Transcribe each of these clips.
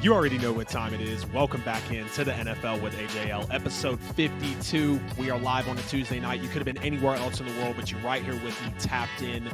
You already know what time it is. Welcome back into the NFL with AJL, episode 52. We are live on a Tuesday night. You could have been anywhere else in the world, but you're right here with me, tapped in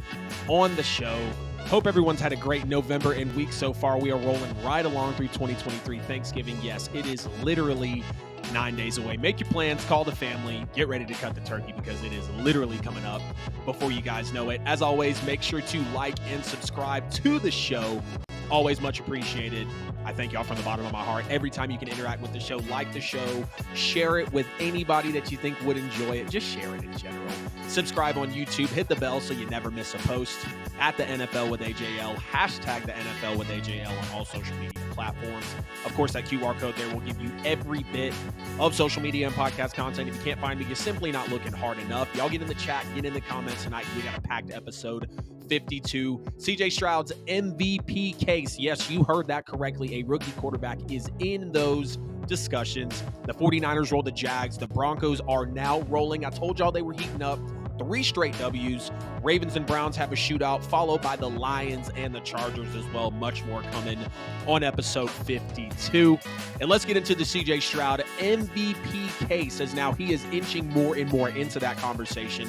on the show. Hope everyone's had a great November and week so far. We are rolling right along through 2023. Thanksgiving, yes, it is literally 9 days away. Make your plans, call the family, get ready to cut the turkey because it is literally coming up before you guys know it. As always, make sure to like and subscribe to the show. Always much appreciated. I thank y'all from the bottom of my heart. Every time you can interact with the show, like the show, share it with anybody that you think would enjoy it. Just share it in general. Subscribe on YouTube. Hit the bell so you never miss a post. At the NFL with AJL. Hashtag the NFL with AJL on all social media platforms. Of course, that QR code there will give you every bit of social media and podcast content. If you can't find me, you're simply not looking hard enough. Y'all get in the chat, get in the comments tonight. We got a packed episode 52. CJ Stroud's MVP case. Yes, you heard that correctly. A rookie quarterback is in those discussions. The 49ers rolled the Jags. The Broncos are now rolling. I told y'all they were heating up. 3 straight W's. Ravens and Browns have a shootout, followed by the Lions and the Chargers as well. Much more coming on episode 52. And let's get into the CJ Stroud MVP case, as now he is inching more and more into that conversation,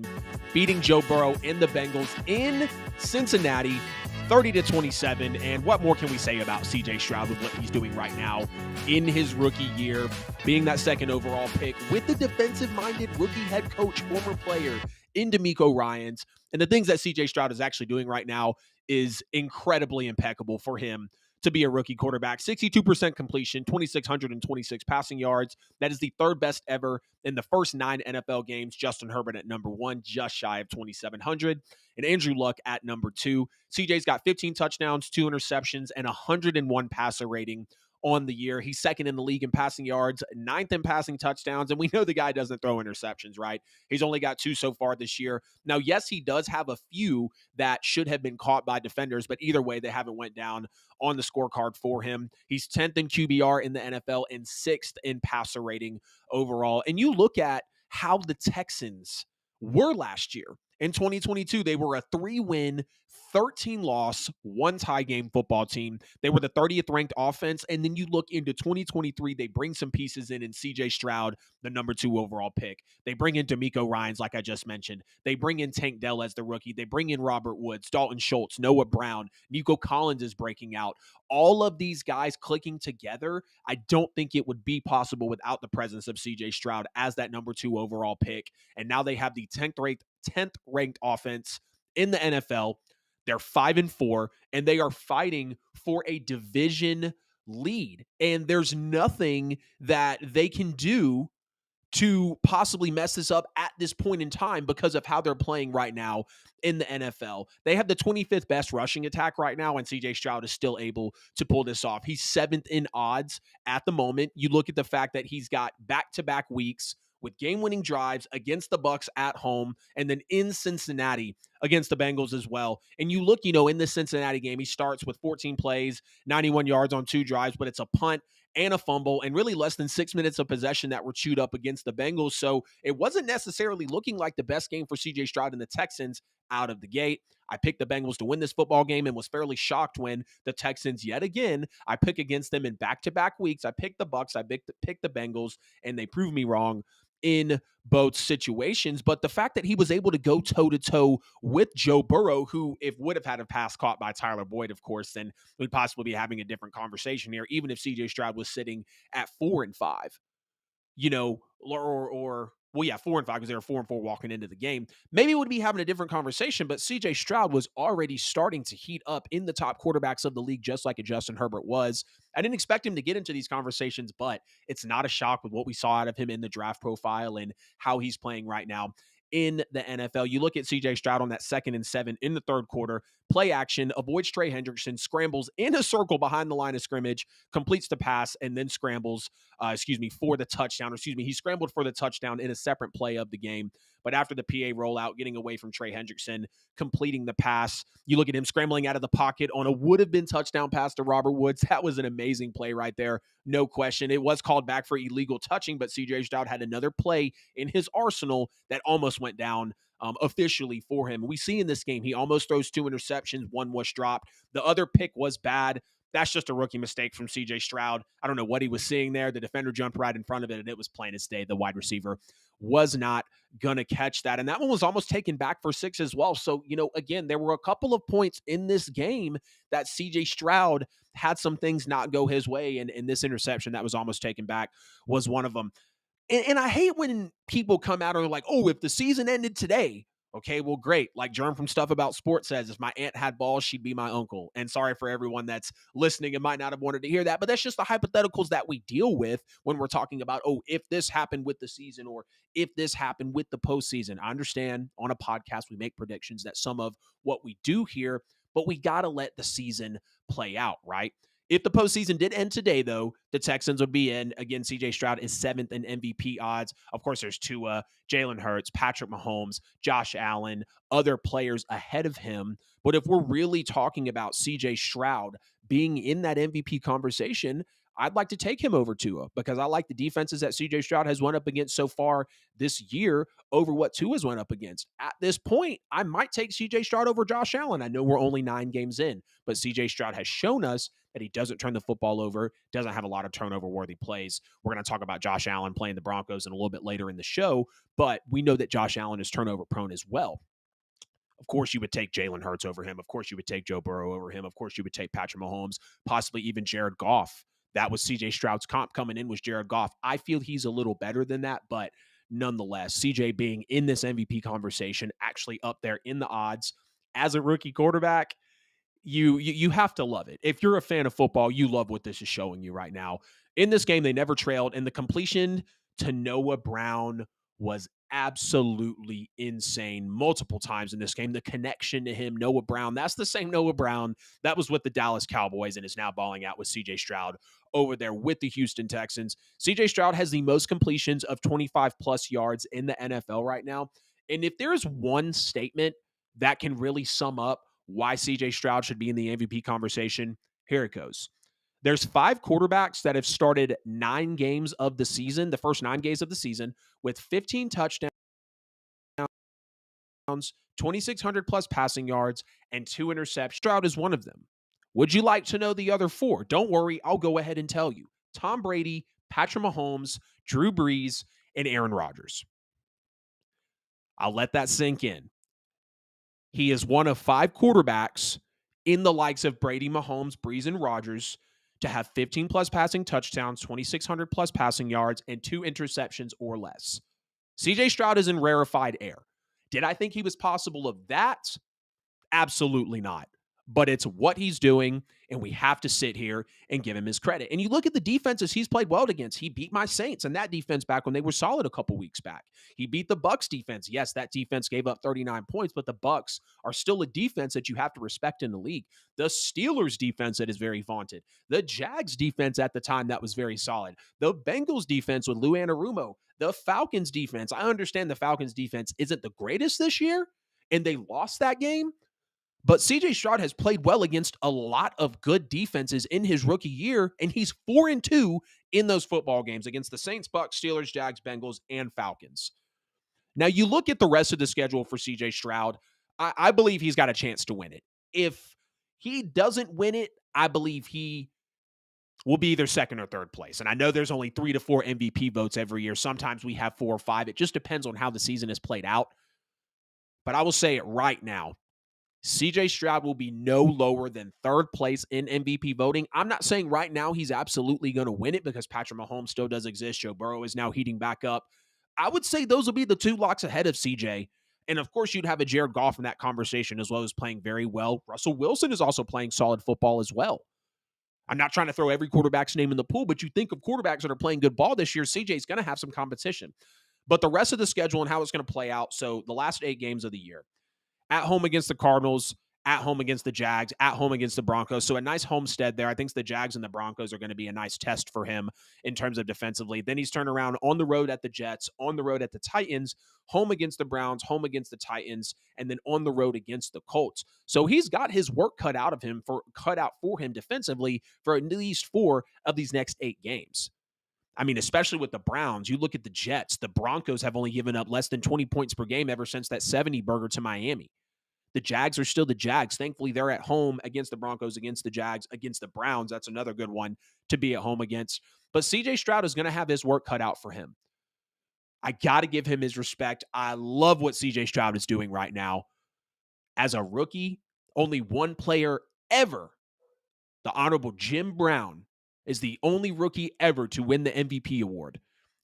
beating Joe Burrow and the Bengals in Cincinnati 30-27. And what more can we say about CJ Stroud with what he's doing right now in his rookie year, being that second overall pick with the defensive-minded rookie head coach, former player in DeMeco Ryans. And the things that CJ Stroud is actually doing right now is incredibly impeccable for him to be a rookie quarterback. 62% completion, 2,626 passing yards. That is the third best ever in the first 9 NFL games. Justin Herbert at number 1, just shy of 2,700. And Andrew Luck at number 2. CJ's got 15 touchdowns, 2 interceptions, and 101 passer rating on the year. He's second in the league in passing yards, 9th in passing touchdowns, and we know the guy doesn't throw interceptions, right? He's only got 2 so far this year. Now, yes, he does have a few that should have been caught by defenders, but either way, they haven't went down on the scorecard for him. He's 10th in QBR in the NFL and 6th in passer rating overall. And you look at how the Texans were last year. In 2022, they were a 3-win, 13-loss, 1-tie game football team. They were the 30th ranked offense. And then you look into 2023, they bring some pieces in CJ Stroud, the number 2 overall pick. They bring in DeMeco Ryans, like I just mentioned. They bring in Tank Dell as the rookie. They bring in Robert Woods, Dalton Schultz, Noah Brown. Nico Collins is breaking out. All of these guys clicking together, I don't think it would be possible without the presence of CJ Stroud as that number 2 overall pick. And now they have the 10th ranked offense in the NFL. They're 5-4, and they are fighting for a division lead. And there's nothing that they can do to possibly mess this up at this point in time because of how they're playing right now in the NFL. They have the 25th best rushing attack right now, and CJ Stroud is still able to pull this off. He's 7th in odds at the moment. You look at the fact that he's got back-to-back weeks with game-winning drives against the Bucs at home and then in Cincinnati against the Bengals as well. And you look, in the Cincinnati game, he starts with 14 plays, 91 yards on 2 drives, but it's a punt and a fumble and really less than 6 minutes of possession that were chewed up against the Bengals. So it wasn't necessarily looking like the best game for CJ Stroud and the Texans out of the gate. I picked the Bengals to win this football game and was fairly shocked when the Texans, yet again, I pick against them in back-to-back weeks. I picked the Bucs, I picked the Bengals, and they proved me wrong in both situations. But the fact that he was able to go toe-to-toe with Joe Burrow, who if would have had a pass caught by Tyler Boyd, of course, then we'd possibly be having a different conversation here, even if CJ Stroud was sitting at 4-5, well, yeah, 4-5 because they were 4-4 walking into the game. Maybe we would be having a different conversation, but CJ Stroud was already starting to heat up in the top quarterbacks of the league, just like a Justin Herbert was. I didn't expect him to get into these conversations, but it's not a shock with what we saw out of him in the draft profile and how he's playing right now in the NFL. You look at CJ Stroud on that 2nd and 7 in the third quarter, play action, avoids Trey Hendrickson, scrambles in a circle behind the line of scrimmage, completes the pass, and then scrambles, for the touchdown. He scrambled for the touchdown in a separate play of the game. But after the PA rollout, getting away from Trey Hendrickson, completing the pass, you look at him scrambling out of the pocket on a would-have-been touchdown pass to Robert Woods. That was an amazing play right there. No question. It was called back for illegal touching, but CJ Stroud had another play in his arsenal that almost went down officially for him. We see in this game, he almost throws 2 interceptions. One was dropped. The other pick was bad. That's just a rookie mistake from CJ Stroud. I don't know what he was seeing there. The defender jumped right in front of it, and it was plain as day. The wide receiver was not going to catch that. And that one was almost taken back for 6 as well. So, again, there were a couple of points in this game that CJ Stroud had some things not go his way. And this interception that was almost taken back was one of them. And I hate when people come out and are like, oh, if the season ended today, okay, well, great. Like Germ from Stuff About Sports says, if my aunt had balls, she'd be my uncle. And sorry for everyone that's listening and might not have wanted to hear that, but that's just the hypotheticals that we deal with when we're talking about, oh, if this happened with the season or if this happened with the postseason. I understand on a podcast we make predictions that some of what we do here, but we got to let the season play out, right? If the postseason did end today, though, the Texans would be in. Again, CJ Stroud is 7th in MVP odds. Of course, there's Tua, Jalen Hurts, Patrick Mahomes, Josh Allen, other players ahead of him. But if we're really talking about CJ Stroud being in that MVP conversation, I'd like to take him over Tua because I like the defenses that CJ Stroud has went up against so far this year over what Tua's went up against. At this point, I might take CJ Stroud over Josh Allen. I know we're only 9 games in, but CJ Stroud has shown us that he doesn't turn the football over, doesn't have a lot of turnover-worthy plays. We're going to talk about Josh Allen playing the Broncos in a little bit later in the show, but we know that Josh Allen is turnover-prone as well. Of course, you would take Jalen Hurts over him. Of course, you would take Joe Burrow over him. Of course, you would take Patrick Mahomes, possibly even Jared Goff. That was CJ Stroud's comp coming in was Jared Goff. I feel he's a little better than that, but nonetheless, CJ being in this MVP conversation, actually up there in the odds as a rookie quarterback, you have to love it. If you're a fan of football, you love what this is showing you right now. In this game, they never trailed, and the completion to Noah Brown was absolutely insane multiple times in this game. The connection to him, Noah Brown, that's the same Noah Brown that was with the Dallas Cowboys and is now balling out with CJ Stroud over there with the Houston Texans. CJ Stroud has the most completions of 25 plus yards in the NFL right now. And if there's one statement that can really sum up why CJ Stroud should be in the MVP conversation, here it goes. There's 5 quarterbacks that have started 9 games of the season, the first 9 games of the season, with 15 touchdowns, 2,600 plus passing yards, and 2 interceptions. Stroud is one of them. Would you like to know the other 4? Don't worry, I'll go ahead and tell you. Tom Brady, Patrick Mahomes, Drew Brees, and Aaron Rodgers. I'll let that sink in. He is one of 5 quarterbacks in the likes of Brady, Mahomes, Brees, and Rodgers to have 15 plus passing touchdowns, 2,600 plus passing yards, and 2 interceptions or less. CJ Stroud is in rarefied air. Did I think he was possible of that? Absolutely not. But it's what he's doing, and we have to sit here and give him his credit. And you look at the defenses he's played well against. He beat my Saints and that defense back when they were solid a couple weeks back. He beat the Bucs defense. Yes, that defense gave up 39 points, but the Bucs are still a defense that you have to respect in the league. The Steelers defense that is very vaunted. The Jags defense at the time that was very solid. The Bengals defense with Lou Anarumo. The Falcons defense. I understand the Falcons defense isn't the greatest this year, and they lost that game. But CJ Stroud has played well against a lot of good defenses in his rookie year, and he's 4-2 in those football games against the Saints, Bucs, Steelers, Jags, Bengals, and Falcons. Now, you look at the rest of the schedule for CJ Stroud, I believe he's got a chance to win it. If he doesn't win it, I believe he will be either second or third place. And I know there's only 3 to 4 MVP votes every year. Sometimes we have 4 or 5. It just depends on how the season is played out. But I will say it right now. CJ Stroud will be no lower than third place in MVP voting. I'm not saying right now he's absolutely going to win it because Patrick Mahomes still does exist. Joe Burrow is now heating back up. I would say those will be the 2 locks ahead of CJ. And of course, you'd have a Jared Goff in that conversation as well as playing very well. Russell Wilson is also playing solid football as well. I'm not trying to throw every quarterback's name in the pool, but you think of quarterbacks that are playing good ball this year, CJ's going to have some competition. But the rest of the schedule and how it's going to play out, so the last 8 games of the year. At home against the Cardinals, at home against the Jags, at home against the Broncos. So a nice homestead there. I think the Jags and the Broncos are going to be a nice test for him in terms of defensively. Then he's turned around on the road at the Jets, on the road at the Titans, home against the Browns, home against the Titans, and then on the road against the Colts. So he's got his work cut out for him defensively for at least 4 of these next 8 games. I mean, especially with the Browns, you look at the Jets, the Broncos have only given up less than 20 points per game ever since that 70 burger to Miami. The Jags are still the Jags. Thankfully, they're at home against the Broncos, against the Jags, against the Browns. That's another good one to be at home against. But CJ Stroud is going to have his work cut out for him. I got to give him his respect. I love what CJ Stroud is doing right now. As a rookie, only one player ever, the Honorable Jim Brown, is the only rookie ever to win the MVP award.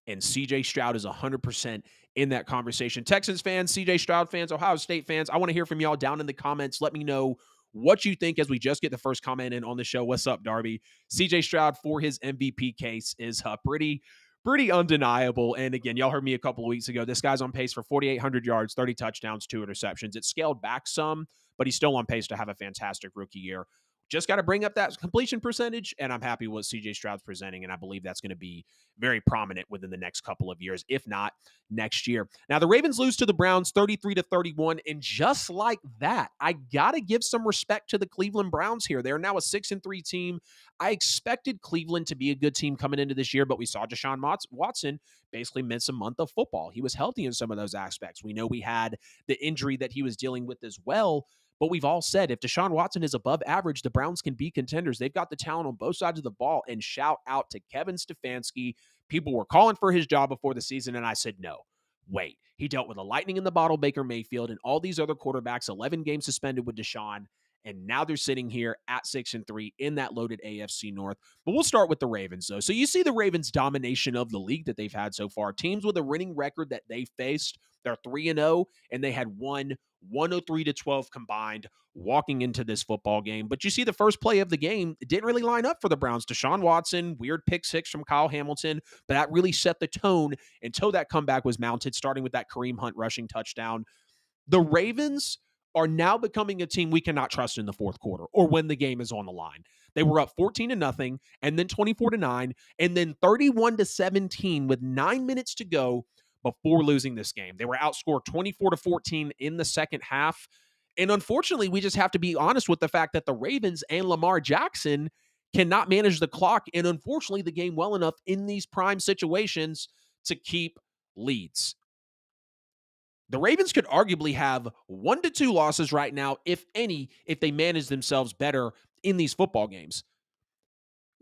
And CJ Stroud is 100% in that conversation. Texans fans, CJ Stroud fans, Ohio State fans, I want to hear from y'all down in the comments. Let me know what you think as we just get the first comment in on the show. What's up, Darby? CJ Stroud for his MVP case is pretty undeniable. And again, y'all heard me a couple of weeks ago. This guy's on pace for 4,800 yards, 30 touchdowns, 2 interceptions. It's scaled back some, but he's still on pace to have a fantastic rookie year. Just got to bring up that completion percentage, and I'm happy with CJ Stroud's presenting, and I believe that's going to be very prominent within the next couple of years, if not next year. Now, the Ravens lose to the Browns 33-31, and just like that, I got to give some respect to the Cleveland Browns here. They're now a 6-3 team. I expected Cleveland to be a good team coming into this year, but we saw Deshaun Watson basically miss a month of football. He was healthy in some of those aspects. We know we had the injury that he was dealing with as well. But we've all said if Deshaun Watson is above average, the Browns can be contenders. They've got the talent on both sides of the ball. And shout out to Kevin Stefanski. People were calling for his job before the season, and I said, no, wait. He dealt with a lightning in the bottle, Baker Mayfield, and all these other quarterbacks, 11 games suspended with Deshaun. And now they're sitting here at 6-3 in that loaded AFC North. But we'll start with the Ravens, though. So you see the Ravens' domination of the league that they've had so far. Teams with a winning record that they faced, they're 3-0, and they had won 103-12 combined walking into this football game. But you see the first play of the game, it didn't really line up for the Browns. Deshaun Watson, weird pick six from Kyle Hamilton, but that really set the tone until that comeback was mounted, starting with that Kareem Hunt rushing touchdown. The Ravens are now becoming a team we cannot trust in the fourth quarter or when the game is on the line. They were up 14-0 and then 24-9 and then 31-17 with 9 minutes to go before losing this game. They were outscored 24-14 in the second half. And unfortunately, we just have to be honest with the fact that the Ravens and Lamar Jackson cannot manage the clock and unfortunately the game well enough in these prime situations to keep leads. The Ravens could arguably have 1 to 2 losses right now, if any, if they manage themselves better in these football games.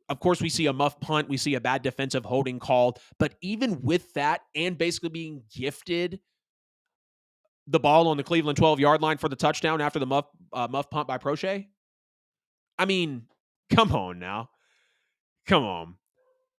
Of course, we see a muff punt. We see a bad defensive holding call. But even with that and basically being gifted the ball on the Cleveland 12-yard line for the touchdown after the muff punt by Prochet, I mean, come on now. Come on.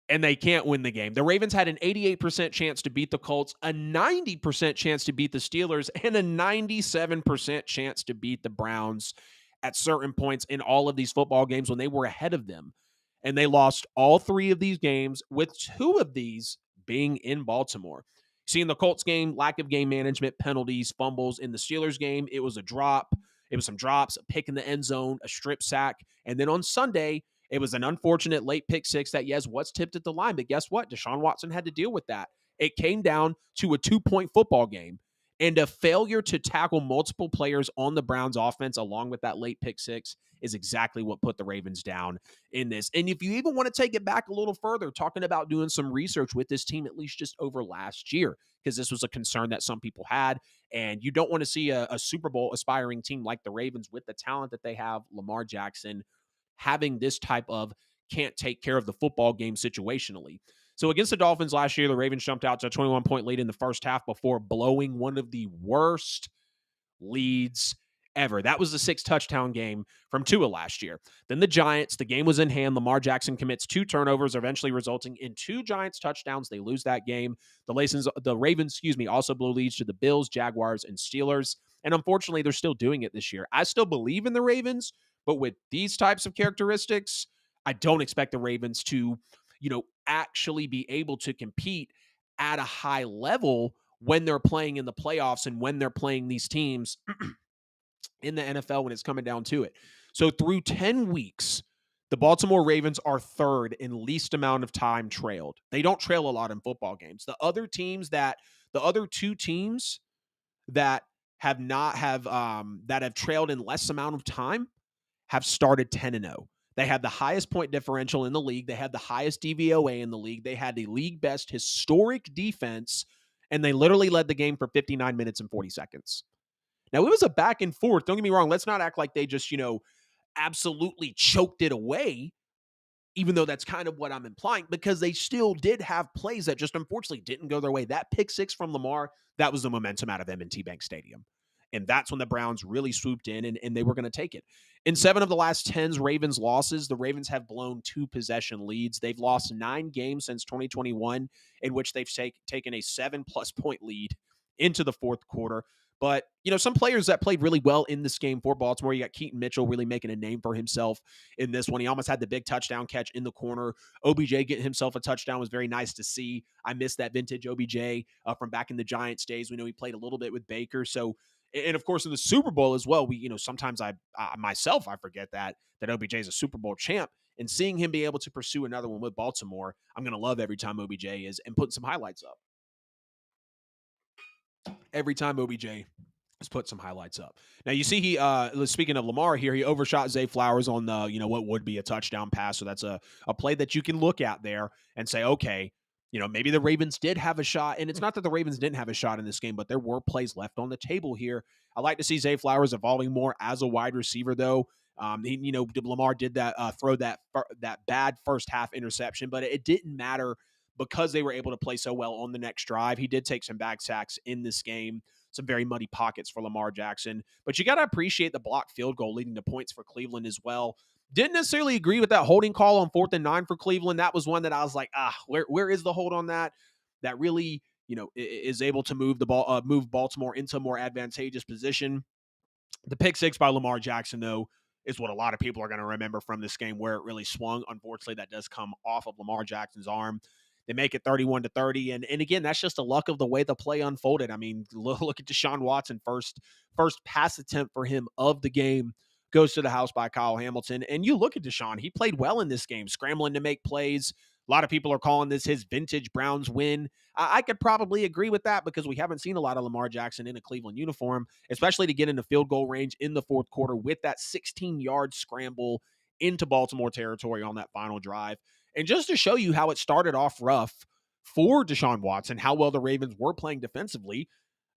And they can't win the game. The Ravens had an 88% chance to beat the Colts, a 90% chance to beat the Steelers, and a 97% chance to beat the Browns at certain points in all of these football games when they were ahead of them. And they lost all 3 of these games, with 2 of these being in Baltimore. See, in the Colts game, lack of game management, penalties, fumbles. In the Steelers game, it was a drop. It was some drops, a pick in the end zone, a strip sack. And then on Sunday, it was an unfortunate late pick six that, yes, was tipped at the line. But guess what? Deshaun Watson had to deal with that. It came down to a 2-point football game. And a failure to tackle multiple players on the Browns offense along with that late pick six is exactly what put the Ravens down in this. And if you even want to take it back a little further, talking about doing some research with this team, at least just over last year, because this was a concern that some people had. And you don't want to see a Super Bowl aspiring team like the Ravens with the talent that they have, Lamar Jackson, having this type of can't take care of the football game situationally. So against the Dolphins last year, the Ravens jumped out to a 21-point lead in the first half before blowing one of the worst leads ever. That was the 6-touchdown game from Tua last year. Then the Giants, the game was in hand. Lamar Jackson commits 2 turnovers, eventually resulting in 2 Giants touchdowns. They lose that game. The Ravens, also blow leads to the Bills, Jaguars, and Steelers. And unfortunately, they're still doing it this year. I still believe in the Ravens, but with these types of characteristics, I don't expect the Ravens to, actually be able to compete at a high level when they're playing in the playoffs and when they're playing these teams in the NFL when it's coming down to it. So through 10 weeks, the Baltimore Ravens are 3rd in least amount of time trailed. They don't trail a lot in football games. The other 2 teams that have trailed in less amount of time have started 10-0. They had the highest point differential in the league. They had the highest DVOA in the league. They had the league best historic defense, and they literally led the game for 59 minutes and 40 seconds. Now, it was a back and forth. Don't get me wrong. Let's not act like they just, absolutely choked it away, even though that's kind of what I'm implying, because they still did have plays that just unfortunately didn't go their way. That pick six from Lamar, that was the momentum out of M&T Bank Stadium. And that's when the Browns really swooped in and they were going to take it. In 7 of the last 10 Ravens losses, the Ravens have blown 2 possession leads. They've lost 9 games since 2021 in which they've taken a 7+ point lead into the fourth quarter. But, some players that played really well in this game for Baltimore, you got Keaton Mitchell really making a name for himself in this one. He almost had the big touchdown catch in the corner. OBJ getting himself a touchdown was very nice to see. I missed that vintage OBJ from back in the Giants days. We know he played a little bit with Baker. So, and of course in the Super Bowl as well, we, sometimes I forget that OBJ is a Super Bowl champ, and seeing him be able to pursue another one with Baltimore, I'm going to love every time OBJ is, and putting some highlights up. Every time OBJ has put some highlights up. Now you see he speaking of Lamar here, he overshot Zay Flowers on the, what would be a touchdown pass. So that's a play that you can look at there and say, okay, maybe the Ravens did have a shot. And it's not that the Ravens didn't have a shot in this game, but there were plays left on the table here. I like to see Zay Flowers evolving more as a wide receiver, though. Lamar did throw that bad first half interception, but it didn't matter because they were able to play so well on the next drive. He did take some back sacks in this game, some very muddy pockets for Lamar Jackson. But you got to appreciate the blocked field goal leading to points for Cleveland as well. Didn't necessarily agree with that holding call on 4th and 9 for Cleveland. That was one that I was like, where is the hold on that? That really, is able to move the ball, move Baltimore into a more advantageous position. The pick six by Lamar Jackson, though, is what a lot of people are going to remember from this game, where it really swung. Unfortunately, that does come off of Lamar Jackson's arm. They make it 31-30. And again, that's just the luck of the way the play unfolded. I mean, look at Deshaun Watson, first pass attempt for him of the game goes to the house by Kyle Hamilton. And you look at Deshaun, he played well in this game, scrambling to make plays. A lot of people are calling this his vintage Browns win. I could probably agree with that because we haven't seen a lot of Lamar Jackson in a Cleveland uniform, especially to get into field goal range in the fourth quarter with that 16-yard scramble into Baltimore territory on that final drive. And just to show you how it started off rough for Deshaun Watson, how well the Ravens were playing defensively,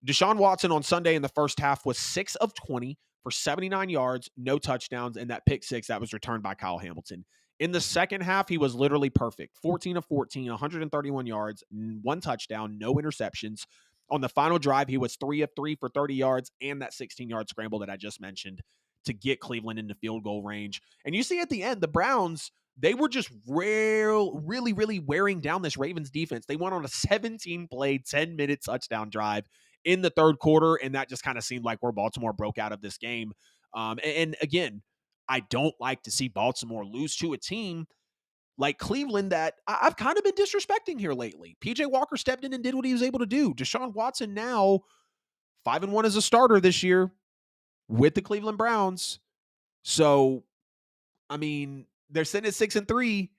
Deshaun Watson on Sunday in the first half was 6 of 20 for 79 yards, no touchdowns, and that pick six that was returned by Kyle Hamilton. In the second half, he was literally perfect. 14 of 14, 131 yards, 1 touchdown, no interceptions. On the final drive, he was 3 of 3 for 30 yards and that 16-yard scramble that I just mentioned to get Cleveland into field goal range. And you see at the end, the Browns, they were just really, really wearing down this Ravens defense. They went on a 17-play, 10-minute touchdown drive in the third quarter, and that just kind of seemed like where Baltimore broke out of this game. And again, I don't like to see Baltimore lose to a team like Cleveland that I've kind of been disrespecting here lately. PJ Walker stepped in and did what he was able to do. Deshaun Watson now 5-1 as a starter this year with the Cleveland Browns. So, I mean, they're sitting at 6-3.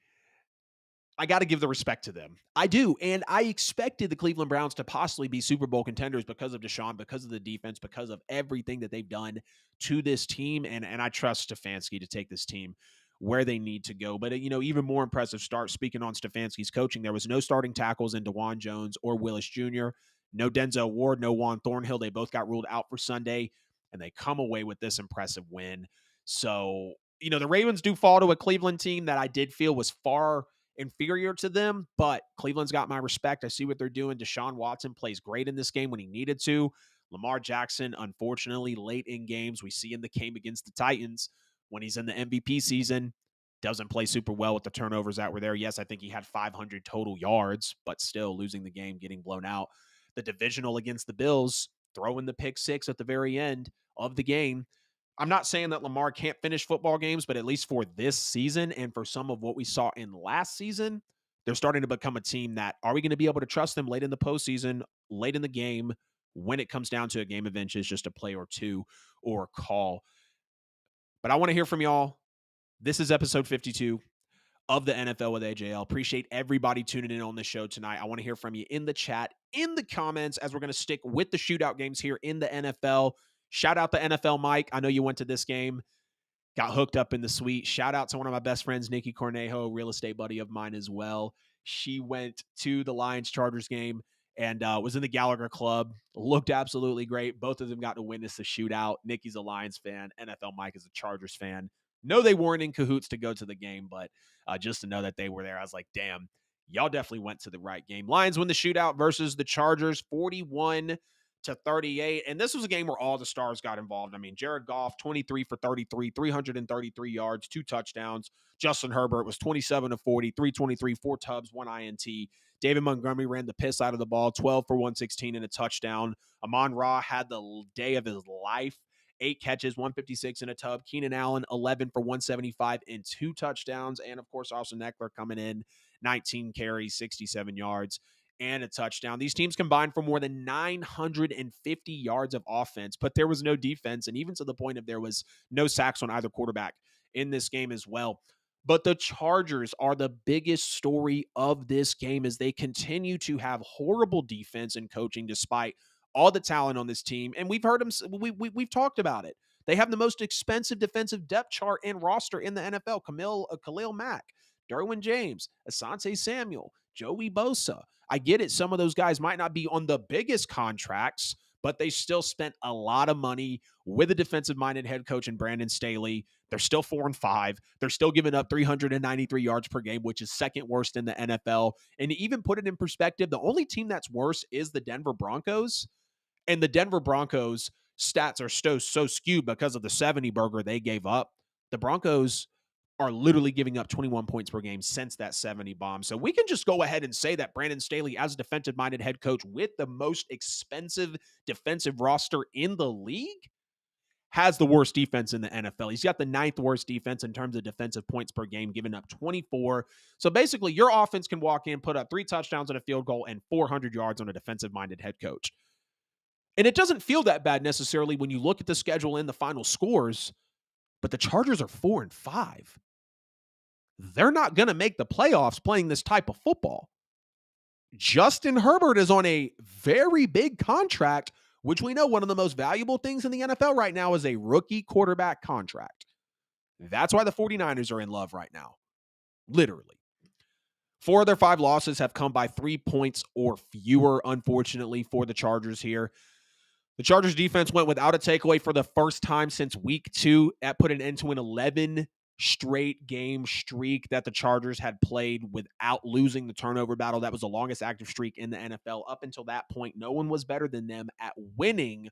I got to give the respect to them. I do. And I expected the Cleveland Browns to possibly be Super Bowl contenders because of Deshaun, because of the defense, because of everything that they've done to this team. And I trust Stefanski to take this team where they need to go. But, even more impressive start, speaking on Stefanski's coaching, there was no starting tackles in DeJuan Jones or Willis Jr., no Denzel Ward, no Juan Thornhill. They both got ruled out for Sunday, and they come away with this impressive win. So, the Ravens do fall to a Cleveland team that I did feel was far inferior to them, but Cleveland's got my respect. I see what they're doing. Deshaun Watson plays great in this game when he needed to. Lamar Jackson, unfortunately, late in games, we see in the game against the Titans, when he's in the MVP season, doesn't play super well with the turnovers that were there. Yes, I think he had 500 total yards, but still losing the game, getting blown out. The divisional against the Bills, throwing the pick six at the very end of the game. I'm not saying that Lamar can't finish football games, but at least for this season and for some of what we saw in last season, they're starting to become a team that, are we going to be able to trust them late in the postseason, late in the game, when it comes down to a game of inches, just a play or two or a call? But I want to hear from y'all. This is episode 52 of the NFL with AJL. Appreciate everybody tuning in on the show tonight. I want to hear from you in the chat, in the comments, as we're going to stick with the shootout games here in the NFL. Shout out to NFL Mike. I know you went to this game, got hooked up in the suite. Shout out to one of my best friends, Nikki Cornejo, real estate buddy of mine as well. She went to the Lions-Chargers game and was in the Gallagher Club. Looked absolutely great. Both of them got to witness the shootout. Nikki's a Lions fan. NFL Mike is a Chargers fan. No, they weren't in cahoots to go to the game, but just to know that they were there, I was like, damn, y'all definitely went to the right game. Lions win the shootout versus the Chargers, 41-38. And this was a game where all the stars got involved. I mean, Jared Goff, 23 for 33, 333 yards, 2 touchdowns. Justin Herbert was 27 of 40, 323, 4 tubs, 1 INT. David Montgomery ran the piss out of the ball, 12 for 116 and a touchdown. Amon-Ra had the day of his life. 8 catches, 156 in a tub. Keenan Allen, 11 for 175 and 2 touchdowns. And, of course, Austin Eckler coming in, 19 carries, 67 yards, and a touchdown. These teams combined for more than 950 yards of offense, but there was no defense, and even to the point of there was no sacks on either quarterback in this game as well. But the Chargers are the biggest story of this game as they continue to have horrible defense and coaching despite all the talent on this team. And we've heard them, we've talked about it. They have the most expensive defensive depth chart and roster in the NFL. Khalil Mack, Derwin James, Asante Samuel, Joey Bosa. I get it. Some of those guys might not be on the biggest contracts, but they still spent a lot of money with a defensive-minded head coach in Brandon Staley. They're still 4-5. They're still giving up 393 yards per game, which is second worst in the NFL. And to even put it in perspective, the only team that's worse is the Denver Broncos. And the Denver Broncos stats are so skewed because of the 70 burger they gave up. The Broncos are literally giving up 21 points per game since that 70 bomb. So we can just go ahead and say that Brandon Staley, as a defensive-minded head coach with the most expensive defensive roster in the league, has the worst defense in the NFL. He's got the 9th worst defense in terms of defensive points per game, giving up 24. So basically, your offense can walk in, put up 3 touchdowns and a field goal and 400 yards on a defensive-minded head coach. And it doesn't feel that bad necessarily when you look at the schedule and the final scores, but the Chargers are 4-5. They're not going to make the playoffs playing this type of football. Justin Herbert is on a very big contract, which we know one of the most valuable things in the NFL right now is a rookie quarterback contract. That's why the 49ers are in love right now. Literally. 4 of their 5 losses have come by 3 points or fewer, unfortunately, for the Chargers here. The Chargers defense went without a takeaway for the first time since week 2. That put an end to an 11 straight game streak that the Chargers had played without losing the turnover battle. That was the longest active streak in the NFL. Up until that point, no one was better than them at winning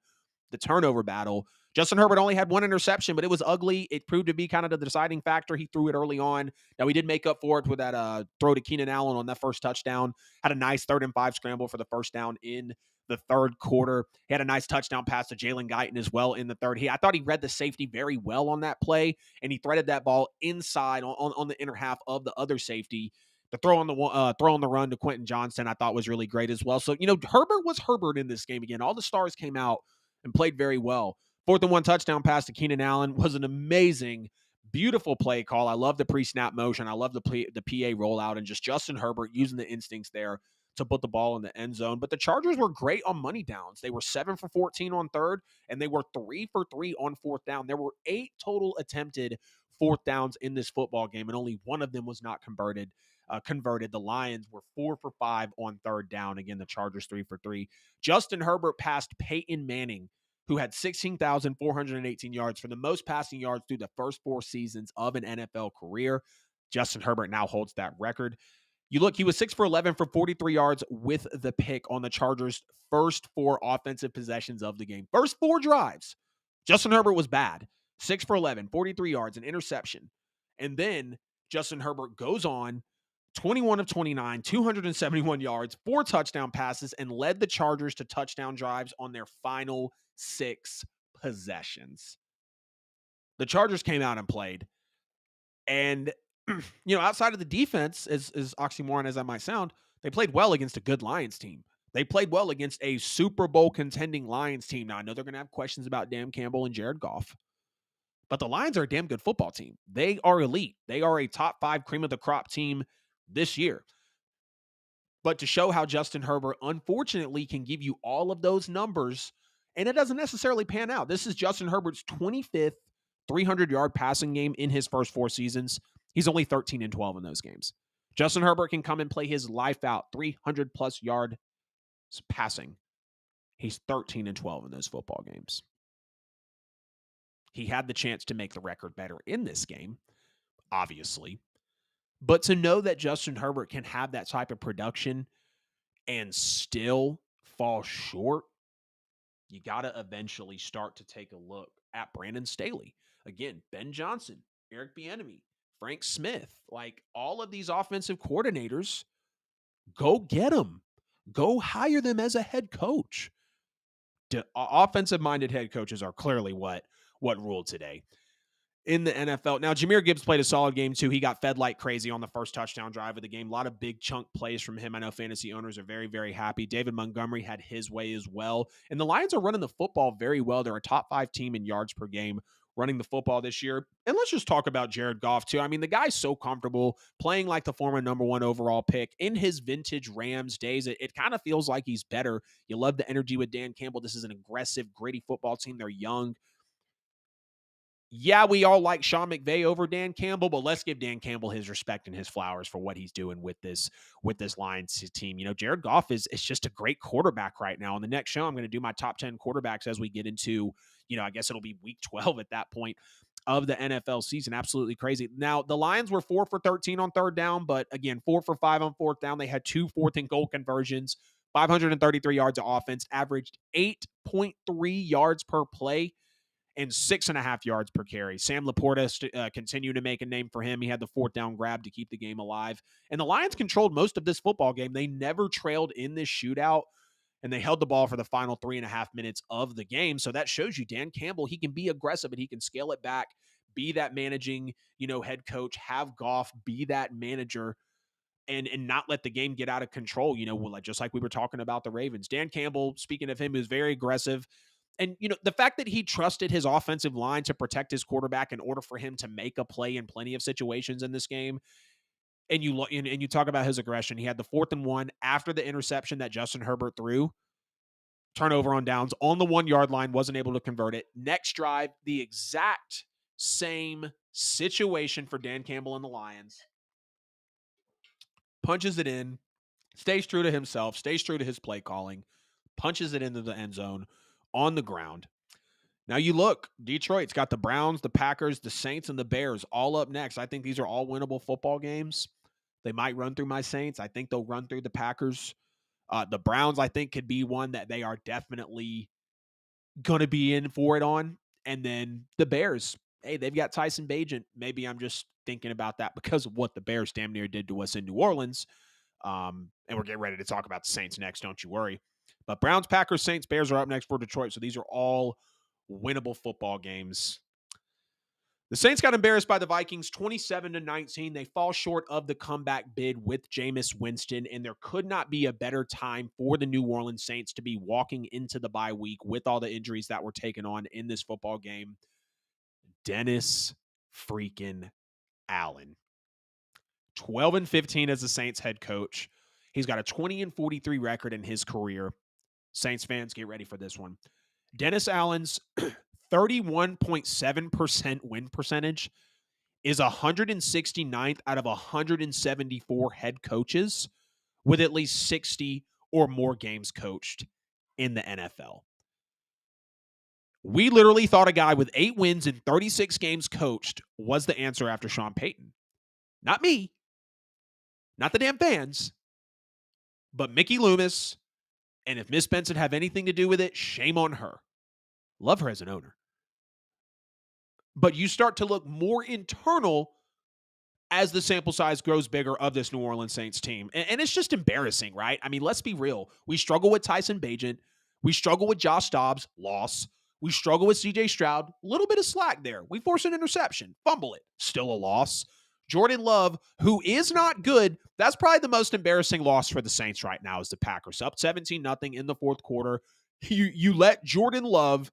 the turnover battle. Justin Herbert only had 1 interception, but it was ugly. It proved to be kind of the deciding factor. He threw it early on. Now, he did make up for it with that throw to Keenan Allen on that first touchdown. Had a nice 3rd and 5 scramble for the first down in the third quarter. He had a nice touchdown pass to Jalen Guyton as well in the third. I thought he read the safety very well on that play, and he threaded that ball inside on the inner half of the other safety. The throw on the run to Quentin Johnston I thought was really great as well. So, Herbert was Herbert in this game again. All the stars came out and played very well. 4th and 1 touchdown pass to Keenan Allen was an amazing, beautiful play call. I love the pre-snap motion. I love the PA rollout and just Justin Herbert using the instincts there to put the ball in the end zone. But the Chargers were great on money downs. They were 7 for 14 on 3rd, and they were 3 for 3 on 4th down. There were 8 total attempted 4th downs in this football game, and only one of them was not converted. The Lions were 4 for 5 on 3rd down. Again, the Chargers 3 for 3. Justin Herbert passed Payton Manning, who had 16,418 yards for the most passing yards through the first 4 seasons of an NFL career. Justin Herbert now holds that record. You look, he was 6 for 11 for 43 yards with the pick on the Chargers' first 4 offensive possessions of the game. First 4 drives. Justin Herbert was bad. 6 for 11, 43 yards, an interception. And then Justin Herbert goes on, 21 of 29, 271 yards, 4 touchdown passes, and led the Chargers to touchdown drives on their final 6 possessions. The Chargers came out and played. And outside of the defense, as oxymoron as that might sound, they played well against a good Lions team. They played well against a Super Bowl contending Lions team. Now, I know they're going to have questions about Dan Campbell and Jared Goff, but the Lions are a damn good football team. They are elite. They are a top 5 cream of the crop team this year. But to show how Justin Herbert, unfortunately, can give you all of those numbers, and it doesn't necessarily pan out. This is Justin Herbert's 25th 300-yard passing game in his first 4 seasons. He's only 13-12 in those games. Justin Herbert can come and play his life out, 300-plus yard passing. He's 13-12 in those football games. He had the chance to make the record better in this game, obviously. But to know that Justin Herbert can have that type of production and still fall short, you got to eventually start to take a look at Brandon Staley. Again, Ben Johnson, Eric Bieniemy, Frank Smith, like all of these offensive coordinators, go get them. Go hire them as a head coach. Offensive-minded head coaches are clearly what ruled today in the NFL. Now, Jahmyr Gibbs played a solid game, too. He got fed like crazy on the first touchdown drive of the game. A lot of big chunk plays from him. I know fantasy owners are very, very happy. David Montgomery had his way as well. And the Lions are running the football very well. They're a top 5 team in yards per game running the football this year. And let's just talk about Jared Goff, too. I mean, the guy's so comfortable playing like the former number 1 overall pick. In his vintage Rams days, it kind of feels like he's better. You love the energy with Dan Campbell. This is an aggressive, gritty football team. They're young. Yeah, we all like Sean McVay over Dan Campbell, but let's give Dan Campbell his respect and his flowers for what he's doing with this Lions team. You know, Jared Goff is just a great quarterback right now. On the next show, I'm going to do my top 10 quarterbacks as we get into, I guess it'll be week 12 at that point of the NFL season. Absolutely crazy. Now, the Lions were 4 for 13 on third down, but again, 4 for 5 on fourth down. They had 2 fourth and goal conversions, 533 yards of offense, averaged 8.3 yards per play, and 6.5 yards per carry. Sam Laporta continued to make a name for him. He had the fourth down grab to keep the game alive. And the Lions controlled most of this football game. They never trailed in this shootout, and they held the ball for the final 3.5 minutes of the game. So that shows you Dan Campbell, he can be aggressive and he can scale it back, be that managing, head coach, have Goff be that manager, and not let the game get out of control, just like we were talking about the Ravens. Dan Campbell, speaking of him, is very aggressive. And, the fact that he trusted his offensive line to protect his quarterback in order for him to make a play in plenty of situations in this game. And you talk about his aggression. He had the 4th and 1 after the interception that Justin Herbert threw. Turnover on downs on the 1-yard line, wasn't able to convert it. Next drive, the exact same situation for Dan Campbell and the Lions. Punches it in, stays true to himself, stays true to his play calling, punches it into the end zone on the ground. Now you look, Detroit's got the Browns, the Packers, the Saints, and the Bears all up next. I think these are all winnable football games. They might run through my Saints. I think they'll run through the Packers. The Browns, I think, could be one that they are definitely going to be in for it on. And then the Bears, hey, they've got Tyson Bagent. Maybe I'm just thinking about that because of what the Bears damn near did to us in New Orleans. And we're getting ready to talk about the Saints next, don't you worry. But Browns, Packers, Saints, Bears are up next for Detroit. So these are all winnable football games. The Saints got embarrassed by the Vikings 27-19. They fall short of the comeback bid with Jameis Winston, and there could not be a better time for the New Orleans Saints to be walking into the bye week with all the injuries that were taken on in this football game. Dennis freaking Allen. 12-15 as the Saints head coach. He's got a 20-43 record in his career. Saints fans, get ready for this one. Dennis Allen's 31.7% win percentage is 169th out of 174 head coaches with at least 60 or more games coached in the NFL. We literally thought a guy with 8 wins and 36 games coached was the answer after Sean Payton. Not me. Not the damn fans. But Mickey Loomis. And if Miss Benson have anything to do with it, shame on her. Love her as an owner. But you start to look more internal as the sample size grows bigger of this New Orleans Saints team. And it's just embarrassing, right? I mean, let's be real. We struggle with Tyson Bagent. We struggle with Josh Dobbs, loss. We struggle with CJ Stroud, a little bit of slack there. We force an interception, fumble it, still a loss. Jordan Love, who is not good, that's probably the most embarrassing loss for the Saints right now is the Packers. Up 17-0 in the fourth quarter. You let Jordan Love,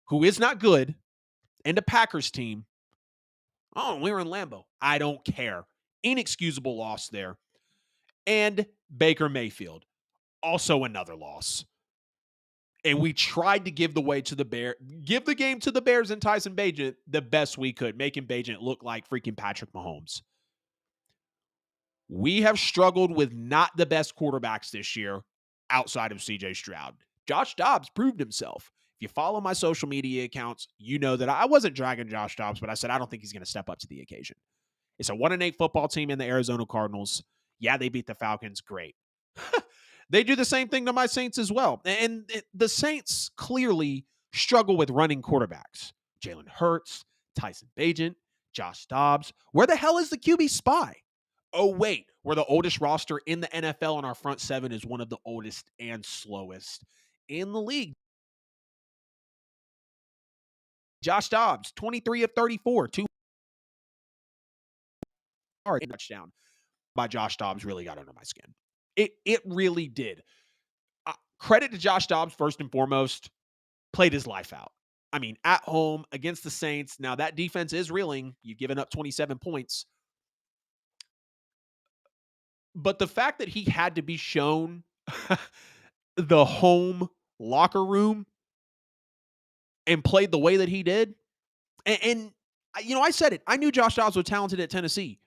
who is not good, and a Packers team, we were in Lambeau. I don't care. Inexcusable loss there. And Baker Mayfield, also another loss. And we tried to give the game to the Bears and Tyson Bagent the best we could, making Bagent look like freaking Patrick Mahomes. We have struggled with not the best quarterbacks this year outside of CJ Stroud. Josh Dobbs proved himself. If you follow my social media accounts, you know that I wasn't dragging Josh Dobbs, but I said I don't think he's going to step up to the occasion. It's a 1-8 football team in the Arizona Cardinals. Yeah, they beat the Falcons. Great. They do the same thing to my Saints as well. And the Saints clearly struggle with running quarterbacks. Jalen Hurts, Tyson Bagent, Josh Dobbs. Where the hell is the QB spy? Oh, wait, we're the oldest roster in the NFL, and our front seven is one of the oldest and slowest in the league. Josh Dobbs, 23 of 34, 2 hard touchdown by Josh Dobbs really got under my skin. It really did. Credit to Josh Dobbs, first and foremost, played his life out. I mean, at home against the Saints. Now, that defense is reeling. You've given up 27 points. But the fact that he had to be shown the home locker room and played the way that he did, and you know, I said it. I knew Josh Dobbs was talented at Tennessee.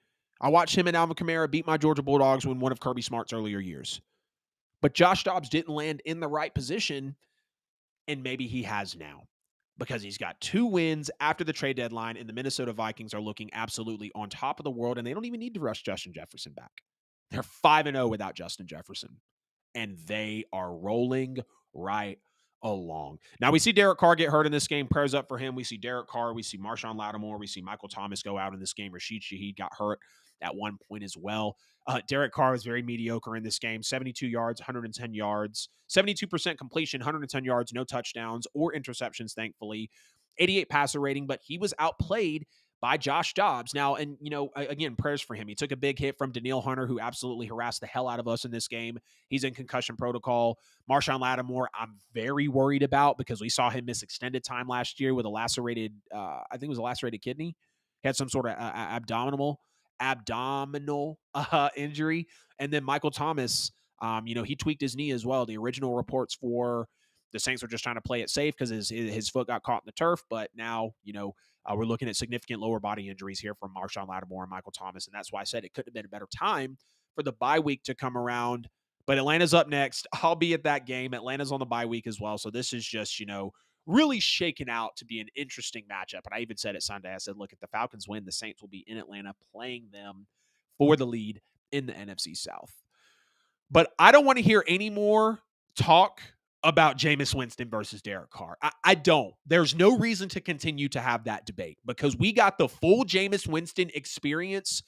I watched him and Alvin Kamara beat my Georgia Bulldogs in one of Kirby Smart's earlier years. But Josh Dobbs didn't land in the right position, and maybe he has now because he's got 2 wins after the trade deadline, and the Minnesota Vikings are looking absolutely on top of the world, and they don't even need to rush Justin Jefferson back. They're 5-0 without Justin Jefferson, and they are rolling right along. Now, we see Derek Carr get hurt in this game. Prayers up for him. We see Derek Carr. We see Marshawn Lattimore. We see Michael Thomas go out in this game. Rashid Shaheed got hurt at one point as well. Derek Carr was very mediocre in this game. 72 yards, 110 yards, 72% completion, 110 yards, no touchdowns or interceptions, thankfully. 88 passer rating, but he was outplayed by Josh Dobbs. Now, and, you know, again, prayers for him. He took a big hit from Danielle Hunter, who absolutely harassed the hell out of us in this game. He's in concussion protocol. Marshawn Lattimore, I'm very worried about because we saw him miss extended time last year with a lacerated, I think it was a lacerated kidney. He had some sort of abdominal injury. And then Michael Thomas, you know, he tweaked his knee as well. The original reports for the Saints were just trying to play it safe because his foot got caught in the turf. But now, you know, we're looking at significant lower body injuries here from Marshawn Lattimore and Michael Thomas. And that's why I said it couldn't have been a better time for the bye week to come around. But Atlanta's up next. I'll be at that game. Atlanta's on the bye week as well. So this is just, you know, really shaken out to be an interesting matchup. And I even said it Sunday. I said, look, if the Falcons win, the Saints will be in Atlanta playing them for the lead in the NFC South. But I don't want to hear any more talk about Jameis Winston versus Derek Carr. I don't. There's no reason to continue to have that debate because we got the full Jameis Winston experience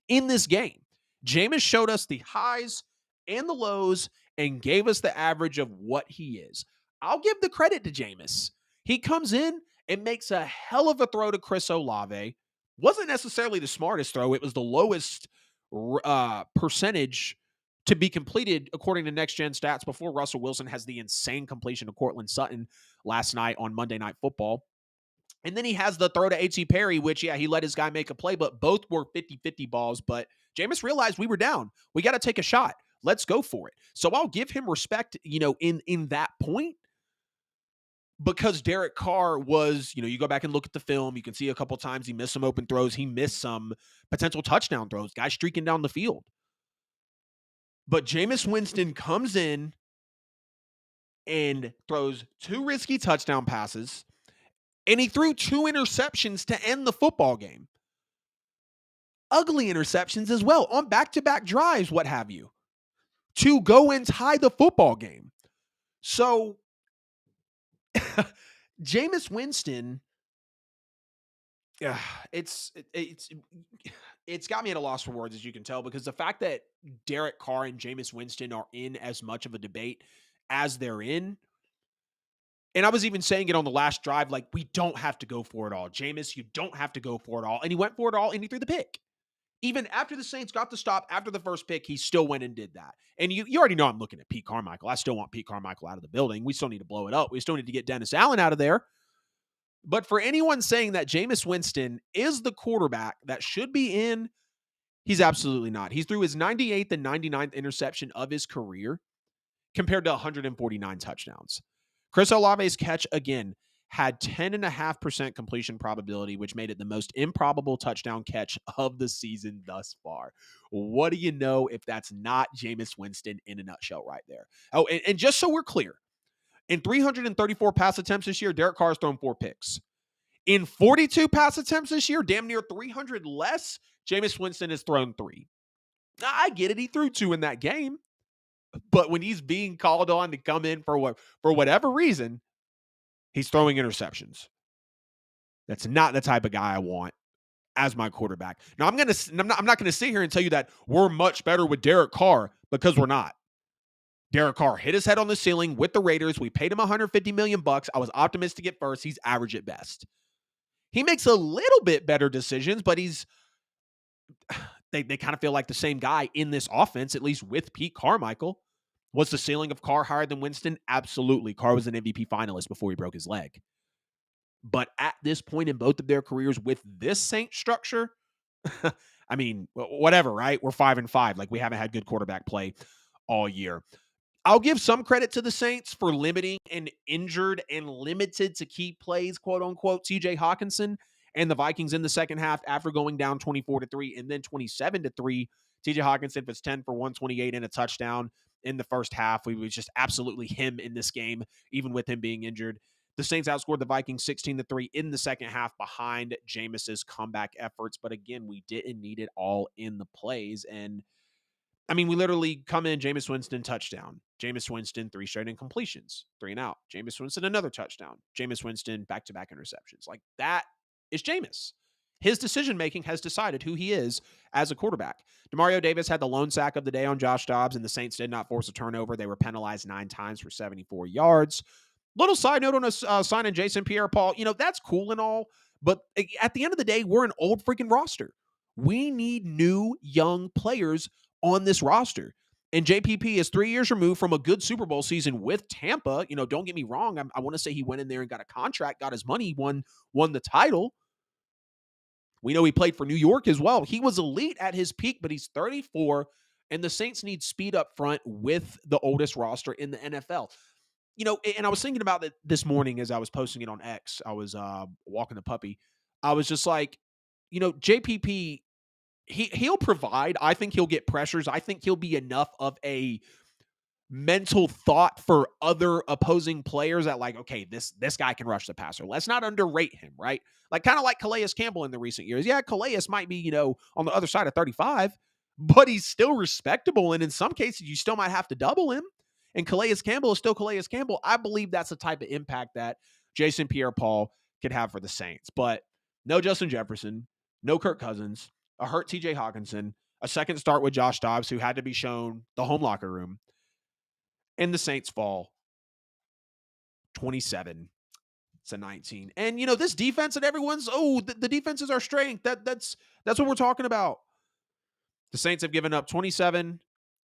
in this game. Jameis showed us the highs and the lows and gave us the average of what he is. I'll give the credit to Jameis. He comes in and makes a hell of a throw to Chris Olave. Wasn't necessarily the smartest throw. It was the lowest percentage to be completed according to Next Gen Stats before Russell Wilson has the insane completion to Cortland Sutton last night on Monday Night Football. And then he has the throw to A.T. Perry, which, yeah, he let his guy make a play, but both were 50-50 balls. But Jameis realized we were down. We got to take a shot. Let's go for it. So I'll give him respect, you know, in that point. Because Derek Carr was, you know, you go back and look at the film, you can see a couple times he missed some open throws. He missed some potential touchdown throws, guys streaking down the field. But Jameis Winston comes in and throws 2 risky touchdown passes, and he threw 2 interceptions to end the football game. Ugly interceptions as well, on back-to-back drives, what have you, to go and tie the football game. So, Jameis Winston, it's got me at a loss for words, as you can tell, because the fact that Derek Carr and Jameis Winston are in as much of a debate as they're in, and I was even saying it on the last drive, like, we don't have to go for it all. Jameis, you don't have to go for it all. And he went for it all, and he threw the pick. Even after the Saints got the stop, after the first pick, he still went and did that. And you already know I'm looking at Pete Carmichael. I still want Pete Carmichael out of the building. We still need to blow it up. We still need to get Dennis Allen out of there. But for anyone saying that Jameis Winston is the quarterback that should be in, he's absolutely not. He threw his 98th and 99th interception of his career compared to 149 touchdowns. Chris Olave's catch, again, had 10.5% completion probability, which made it the most improbable touchdown catch of the season thus far. What do you know if that's not Jameis Winston in a nutshell right there? Oh, and just so we're clear, in 334 pass attempts this year, Derek Carr has thrown 4 picks. In 42 pass attempts this year, damn near 300 less, Jameis Winston has thrown 3. I get it. He threw 2 in that game. But when he's being called on to come in for whatever reason, he's throwing interceptions. That's not the type of guy I want as my quarterback. Now I'm not gonna sit here and tell you that we're much better with Derek Carr, because we're not. Derek Carr hit his head on the ceiling with the Raiders. We paid him $150 million. I was optimistic at first. He's average at best. He makes a little bit better decisions, but they kind of feel like the same guy in this offense, at least with Pete Carmichael. Was the ceiling of Carr higher than Winston? Absolutely. Carr was an MVP finalist before he broke his leg. But at this point in both of their careers with this Saints structure, I mean, whatever, right? We're 5-5. Like, we haven't had good quarterback play all year. I'll give some credit to the Saints for limiting an injured and limited to key plays, quote unquote, TJ Hawkinson and the Vikings in the second half after going down 24-3 and then 27-3. TJ Hawkinson was 10 for 128 and a touchdown in the first half. It was just absolutely him in this game, even with him being injured. The Saints outscored the Vikings 16-3 in the second half behind Jameis's comeback efforts. But again, we didn't need it all in the plays. And I mean, we literally come in, Jameis Winston, touchdown. Jameis Winston, 3 straight incompletions, 3 and out. Jameis Winston, another touchdown. Jameis Winston, back-to-back interceptions. Like, that is Jameis. His decision-making has decided who he is as a quarterback. Demario Davis had the lone sack of the day on Josh Dobbs, and the Saints did not force a turnover. They were penalized 9 times for 74 yards. Little side note on us signing Jason Pierre-Paul. That's cool and all, but at the end of the day, we're an old freaking roster. We need new, young players on this roster. And JPP is 3 years removed from a good Super Bowl season with Tampa. Don't get me wrong. I want to say he went in there and got a contract, got his money, won the title. We know he played for New York as well. He was elite at his peak, but he's 34, and the Saints need speed up front with the oldest roster in the NFL. And I was thinking about it this morning as I was posting it on X. I was walking the puppy. I was just like, JPP, he'll provide. I think he'll get pressures. I think he'll be enough of a mental thought for other opposing players that, like, okay, this guy can rush the passer. Let's not underrate him, right? Like, kind of like Calais Campbell in the recent years. Yeah, Calais might be, on the other side of 35, but he's still respectable. And in some cases, you still might have to double him. And Calais Campbell is still Calais Campbell. I believe that's the type of impact that Jason Pierre-Paul could have for the Saints. But no Justin Jefferson, no Kirk Cousins, a hurt TJ Hawkinson, a second start with Josh Dobbs, who had to be shown the home locker room. And the Saints fall 27-19. And, this defense and everyone's, the defense is our strength. That's what we're talking about. The Saints have given up 27,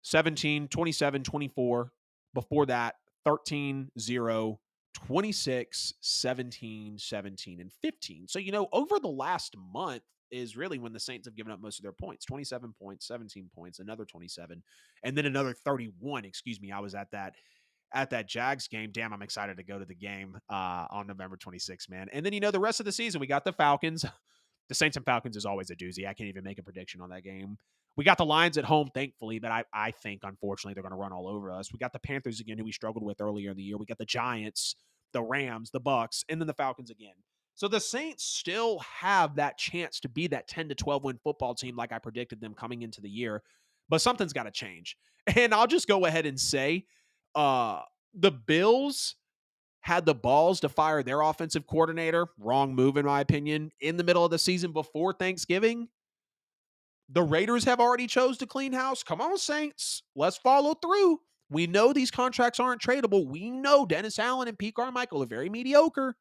17, 27, 24. Before that, 13, 0, 26, 17, 17, and 15. So, over the last month is really when the Saints have given up most of their points. 27 points, 17 points, another 27, and then another 31. I was at that Jags game. Damn, I'm excited to go to the game on November 26th, man. And then, the rest of the season, we got the Falcons. The Saints and Falcons is always a doozy. I can't even make a prediction on that game. We got the Lions at home, thankfully, but I think, unfortunately, they're going to run all over us. We got the Panthers again, who we struggled with earlier in the year. We got the Giants, the Rams, the Bucks, and then the Falcons again. So the Saints still have that chance to be that 10 to 12 win football team like I predicted them coming into the year, but something's got to change. And I'll just go ahead and say the Bills had the balls to fire their offensive coordinator, wrong move in my opinion, in the middle of the season before Thanksgiving. The Raiders have already chose to clean house. Come on, Saints. Let's follow through. We know these contracts aren't tradable. We know Dennis Allen and Pete Carmichael are very mediocre.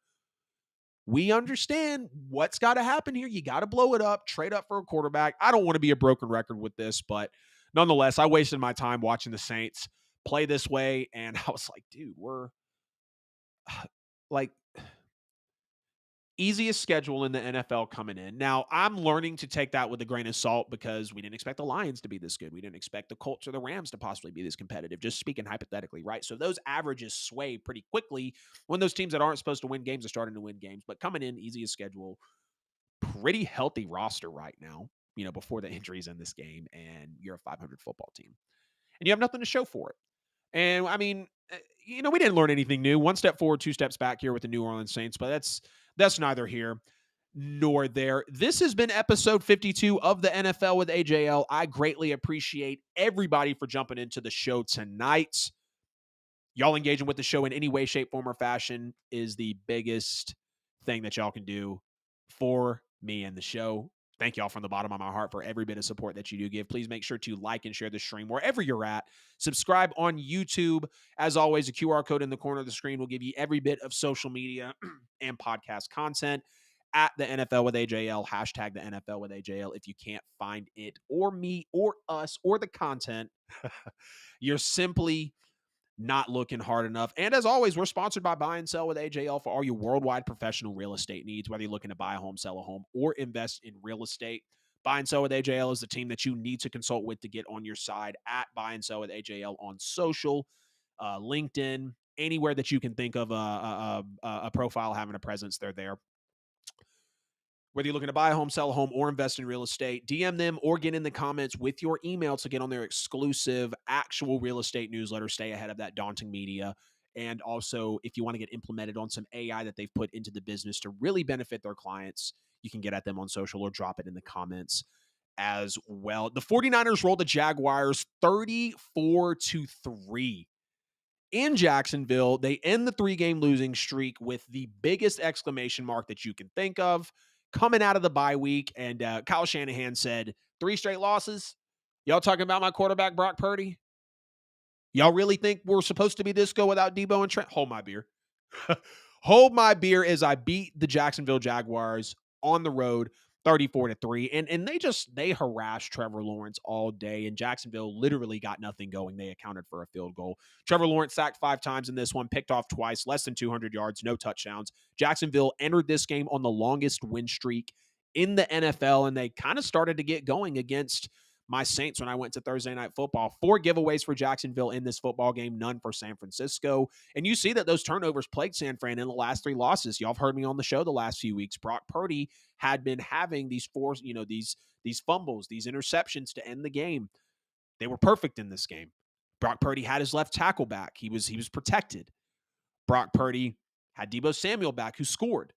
We understand what's got to happen here. You got to blow it up, trade up for a quarterback. I don't want to be a broken record with this, but nonetheless, I wasted my time watching the Saints play this way, and I was like, dude, we're like, Easiest schedule in the NFL coming in. Now, I'm learning to take that with a grain of salt because we didn't expect the Lions to be this good. We didn't expect the Colts or the Rams to possibly be this competitive, just speaking hypothetically, right? So those averages sway pretty quickly when those teams that aren't supposed to win games are starting to win games. But coming in, easiest schedule, pretty healthy roster right now, before the injuries in this game, and you're a 500 football team. And you have nothing to show for it. And I mean, we didn't learn anything new. One step forward, two steps back here with the New Orleans Saints, but that's neither here nor there. This has been episode 52 of the NFL with AJL. I greatly appreciate everybody for jumping into the show tonight. Y'all engaging with the show in any way, shape, form, or fashion is the biggest thing that y'all can do for me and the show. Thank y'all from the bottom of my heart for every bit of support that you do give. Please make sure to like and share the stream wherever you're at. Subscribe on YouTube. As always, a QR code in the corner of the screen will give you every bit of social media and podcast content at the NFL with AJL, hashtag the NFL with AJL. If you can't find it or me or us or the content, you're simply not looking hard enough. And as always, we're sponsored by Buy and Sell with AJL for all your worldwide professional real estate needs, whether you're looking to buy a home, sell a home, or invest in real estate. Buy and Sell with AJL is the team that you need to consult with to get on your side at Buy and Sell with AJL on social, LinkedIn, anywhere that you can think of a profile having a presence, they're there. Whether you're looking to buy a home, sell a home, or invest in real estate, DM them or get in the comments with your email to get on their exclusive actual real estate newsletter. Stay ahead of that daunting media. And also, if you want to get implemented on some AI that they've put into the business to really benefit their clients, you can get at them on social or drop it in the comments as well. The 49ers rolled the Jaguars 34-3 in Jacksonville. They end the 3-game losing streak with the biggest exclamation mark that you can think of coming out of the bye week. And Kyle Shanahan said, 3 straight losses? Y'all talking about my quarterback, Brock Purdy? Y'all really think we're supposed to be this good without Debo and Trent? Hold my beer. Hold my beer as I beat the Jacksonville Jaguars on the road 34-3. And they harassed Trevor Lawrence all day. And Jacksonville literally got nothing going. They accounted for a field goal. Trevor Lawrence sacked 5 times in this one, picked off twice, less than 200 yards, no touchdowns. Jacksonville entered this game on the longest win streak in the NFL, and they kind of started to get going against my Saints when I went to Thursday Night Football. 4 giveaways for Jacksonville in this football game, none for San Francisco. And you see that those turnovers plagued San Fran in the last 3 losses. Y'all have heard me on the show the last few weeks. Brock Purdy had been having these these fumbles, these interceptions to end the game. They were perfect in this game. Brock Purdy had his left tackle back. He was protected. Brock Purdy had Deebo Samuel back, who scored.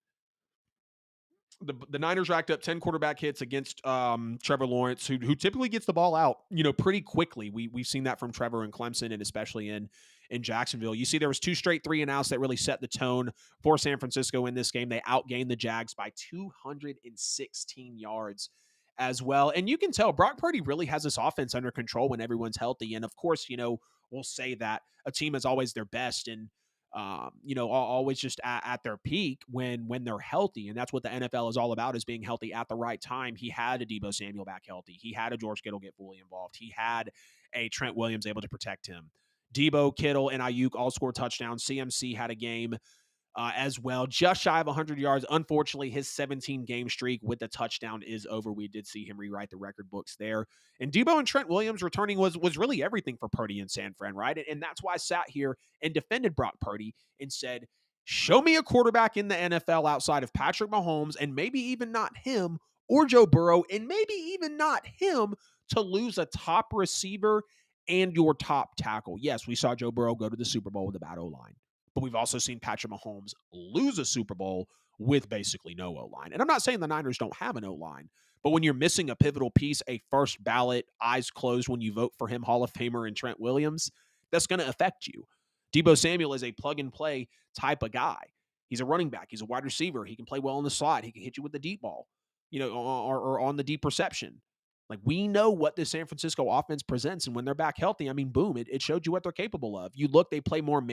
The Niners racked up 10 quarterback hits against Trevor Lawrence, who typically gets the ball out, pretty quickly. We've seen that from Trevor and Clemson, and especially in Jacksonville. You see there was 2 straight 3-and-outs that really set the tone for San Francisco in this game. They outgained the Jags by 216 yards as well. And you can tell Brock Purdy really has this offense under control when everyone's healthy. And of course, we'll say that a team is always their best and always just at their peak when they're healthy. And that's what the NFL is all about, is being healthy at the right time. He had a Deebo Samuel back healthy. He had a George Kittle get fully involved. He had a Trent Williams able to protect him. Debo, Kittle, and Ayuk all scored touchdowns. CMC had a game as well, just shy of 100 yards. Unfortunately, his 17-game streak with the touchdown is over. We did see him rewrite the record books there. And Debo and Trent Williams returning was really everything for Purdy and San Fran, right? And that's why I sat here and defended Brock Purdy and said, show me a quarterback in the NFL outside of Patrick Mahomes, and maybe even not him, or Joe Burrow, and maybe even not him, to lose a top receiver and your top tackle. Yes, we saw Joe Burrow go to the Super Bowl with a bad O-line, but we've also seen Patrick Mahomes lose a Super Bowl with basically no O-line. And I'm not saying the Niners don't have an O-line, but when you're missing a pivotal piece, a first ballot, eyes closed when you vote for him, Hall of Famer and Trent Williams, that's going to affect you. Debo Samuel is a plug-and-play type of guy. He's a running back. He's a wide receiver. He can play well on the slot. He can hit you with the deep ball, or on the deep reception. Like, we know what the San Francisco offense presents, and when they're back healthy, I mean, boom, it showed you what they're capable of. You look, they play more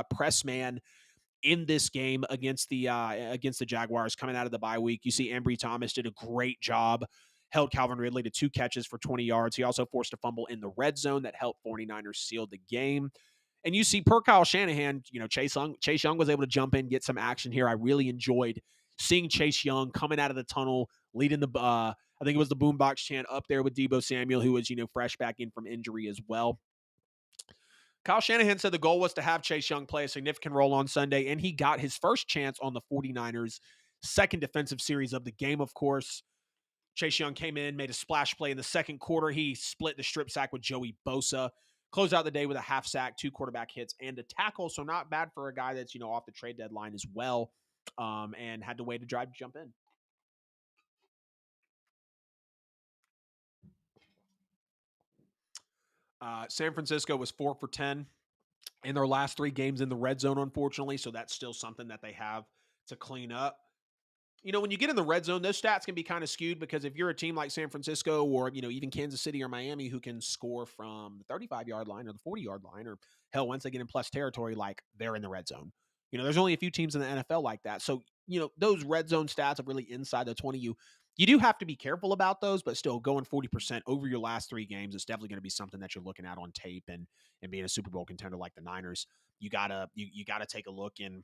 press man in this game against the Jaguars coming out of the bye week. You see Ambry Thomas did a great job, held Calvin Ridley to 2 catches for 20 yards. He also forced a fumble in the red zone that helped 49ers seal the game. And you see, per Kyle Shanahan, Chase Young was able to jump in, get some action here. I really enjoyed seeing Chase Young coming out of the tunnel, leading the, I think it was the boombox chant up there with Deebo Samuel, who was, fresh back in from injury as well. Kyle Shanahan said the goal was to have Chase Young play a significant role on Sunday, and he got his first chance on the 49ers' second defensive series of the game, of course. Chase Young came in, made a splash play in the second quarter. He split the strip sack with Joey Bosa, closed out the day with a half sack, 2 quarterback hits, and a tackle. So not bad for a guy that's, off the trade deadline as well, and had to wait a drive to jump in. San Francisco was 4 for 10 in their last 3 games in the red zone, unfortunately. So that's still something that they have to clean up. When you get in the red zone, those stats can be kind of skewed because if you're a team like San Francisco or, even Kansas City or Miami who can score from the 35-yard line or the 40-yard line, or hell, once they get in plus territory, like they're in the red zone. There's only a few teams in the NFL like that. So, those red zone stats are really inside the 20. You do have to be careful about those, but still going 40% over your last 3 games is definitely going to be something that you're looking at on tape, and being a Super Bowl contender like the Niners, you gotta take a look and,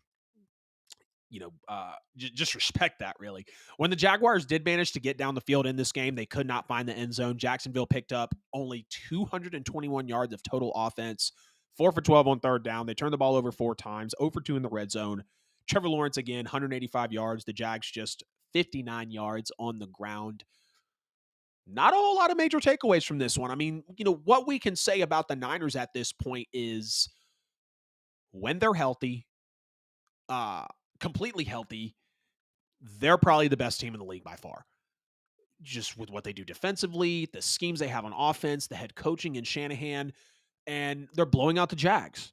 just respect that, really. When the Jaguars did manage to get down the field in this game, they could not find the end zone. Jacksonville picked up only 221 yards of total offense, 4 for 12 on third down. They turned the ball over 4 times, 0 for 2 in the red zone. Trevor Lawrence, again, 185 yards. The Jags just 59 yards on the ground. Not a whole lot of major takeaways from this one. I mean, what we can say about the Niners at this point is when they're healthy, completely healthy, they're probably the best team in the league by far. Just with what they do defensively, the schemes they have on offense, the head coaching in Shanahan, and they're blowing out the Jags.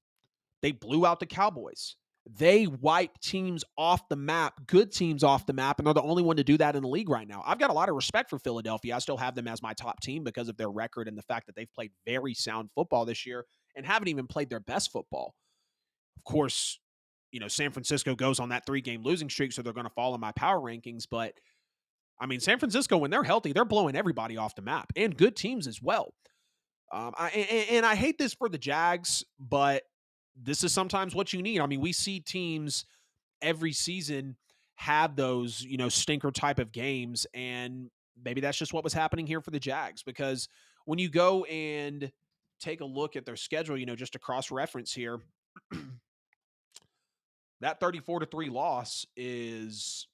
They blew out the Cowboys. They wipe teams off the map, good teams off the map, and they're the only one to do that in the league right now. I've got a lot of respect for Philadelphia. I still have them as my top team because of their record and the fact that they've played very sound football this year and haven't even played their best football. Of course, San Francisco goes on that 3-game losing streak, so they're going to fall in my power rankings. But, I mean, San Francisco, when they're healthy, they're blowing everybody off the map, and good teams as well. I hate this for the Jags, but this is sometimes what you need. I mean, we see teams every season have those, stinker type of games, and maybe that's just what was happening here for the Jags, because when you go and take a look at their schedule, just to cross-reference here, that 34-3 loss is,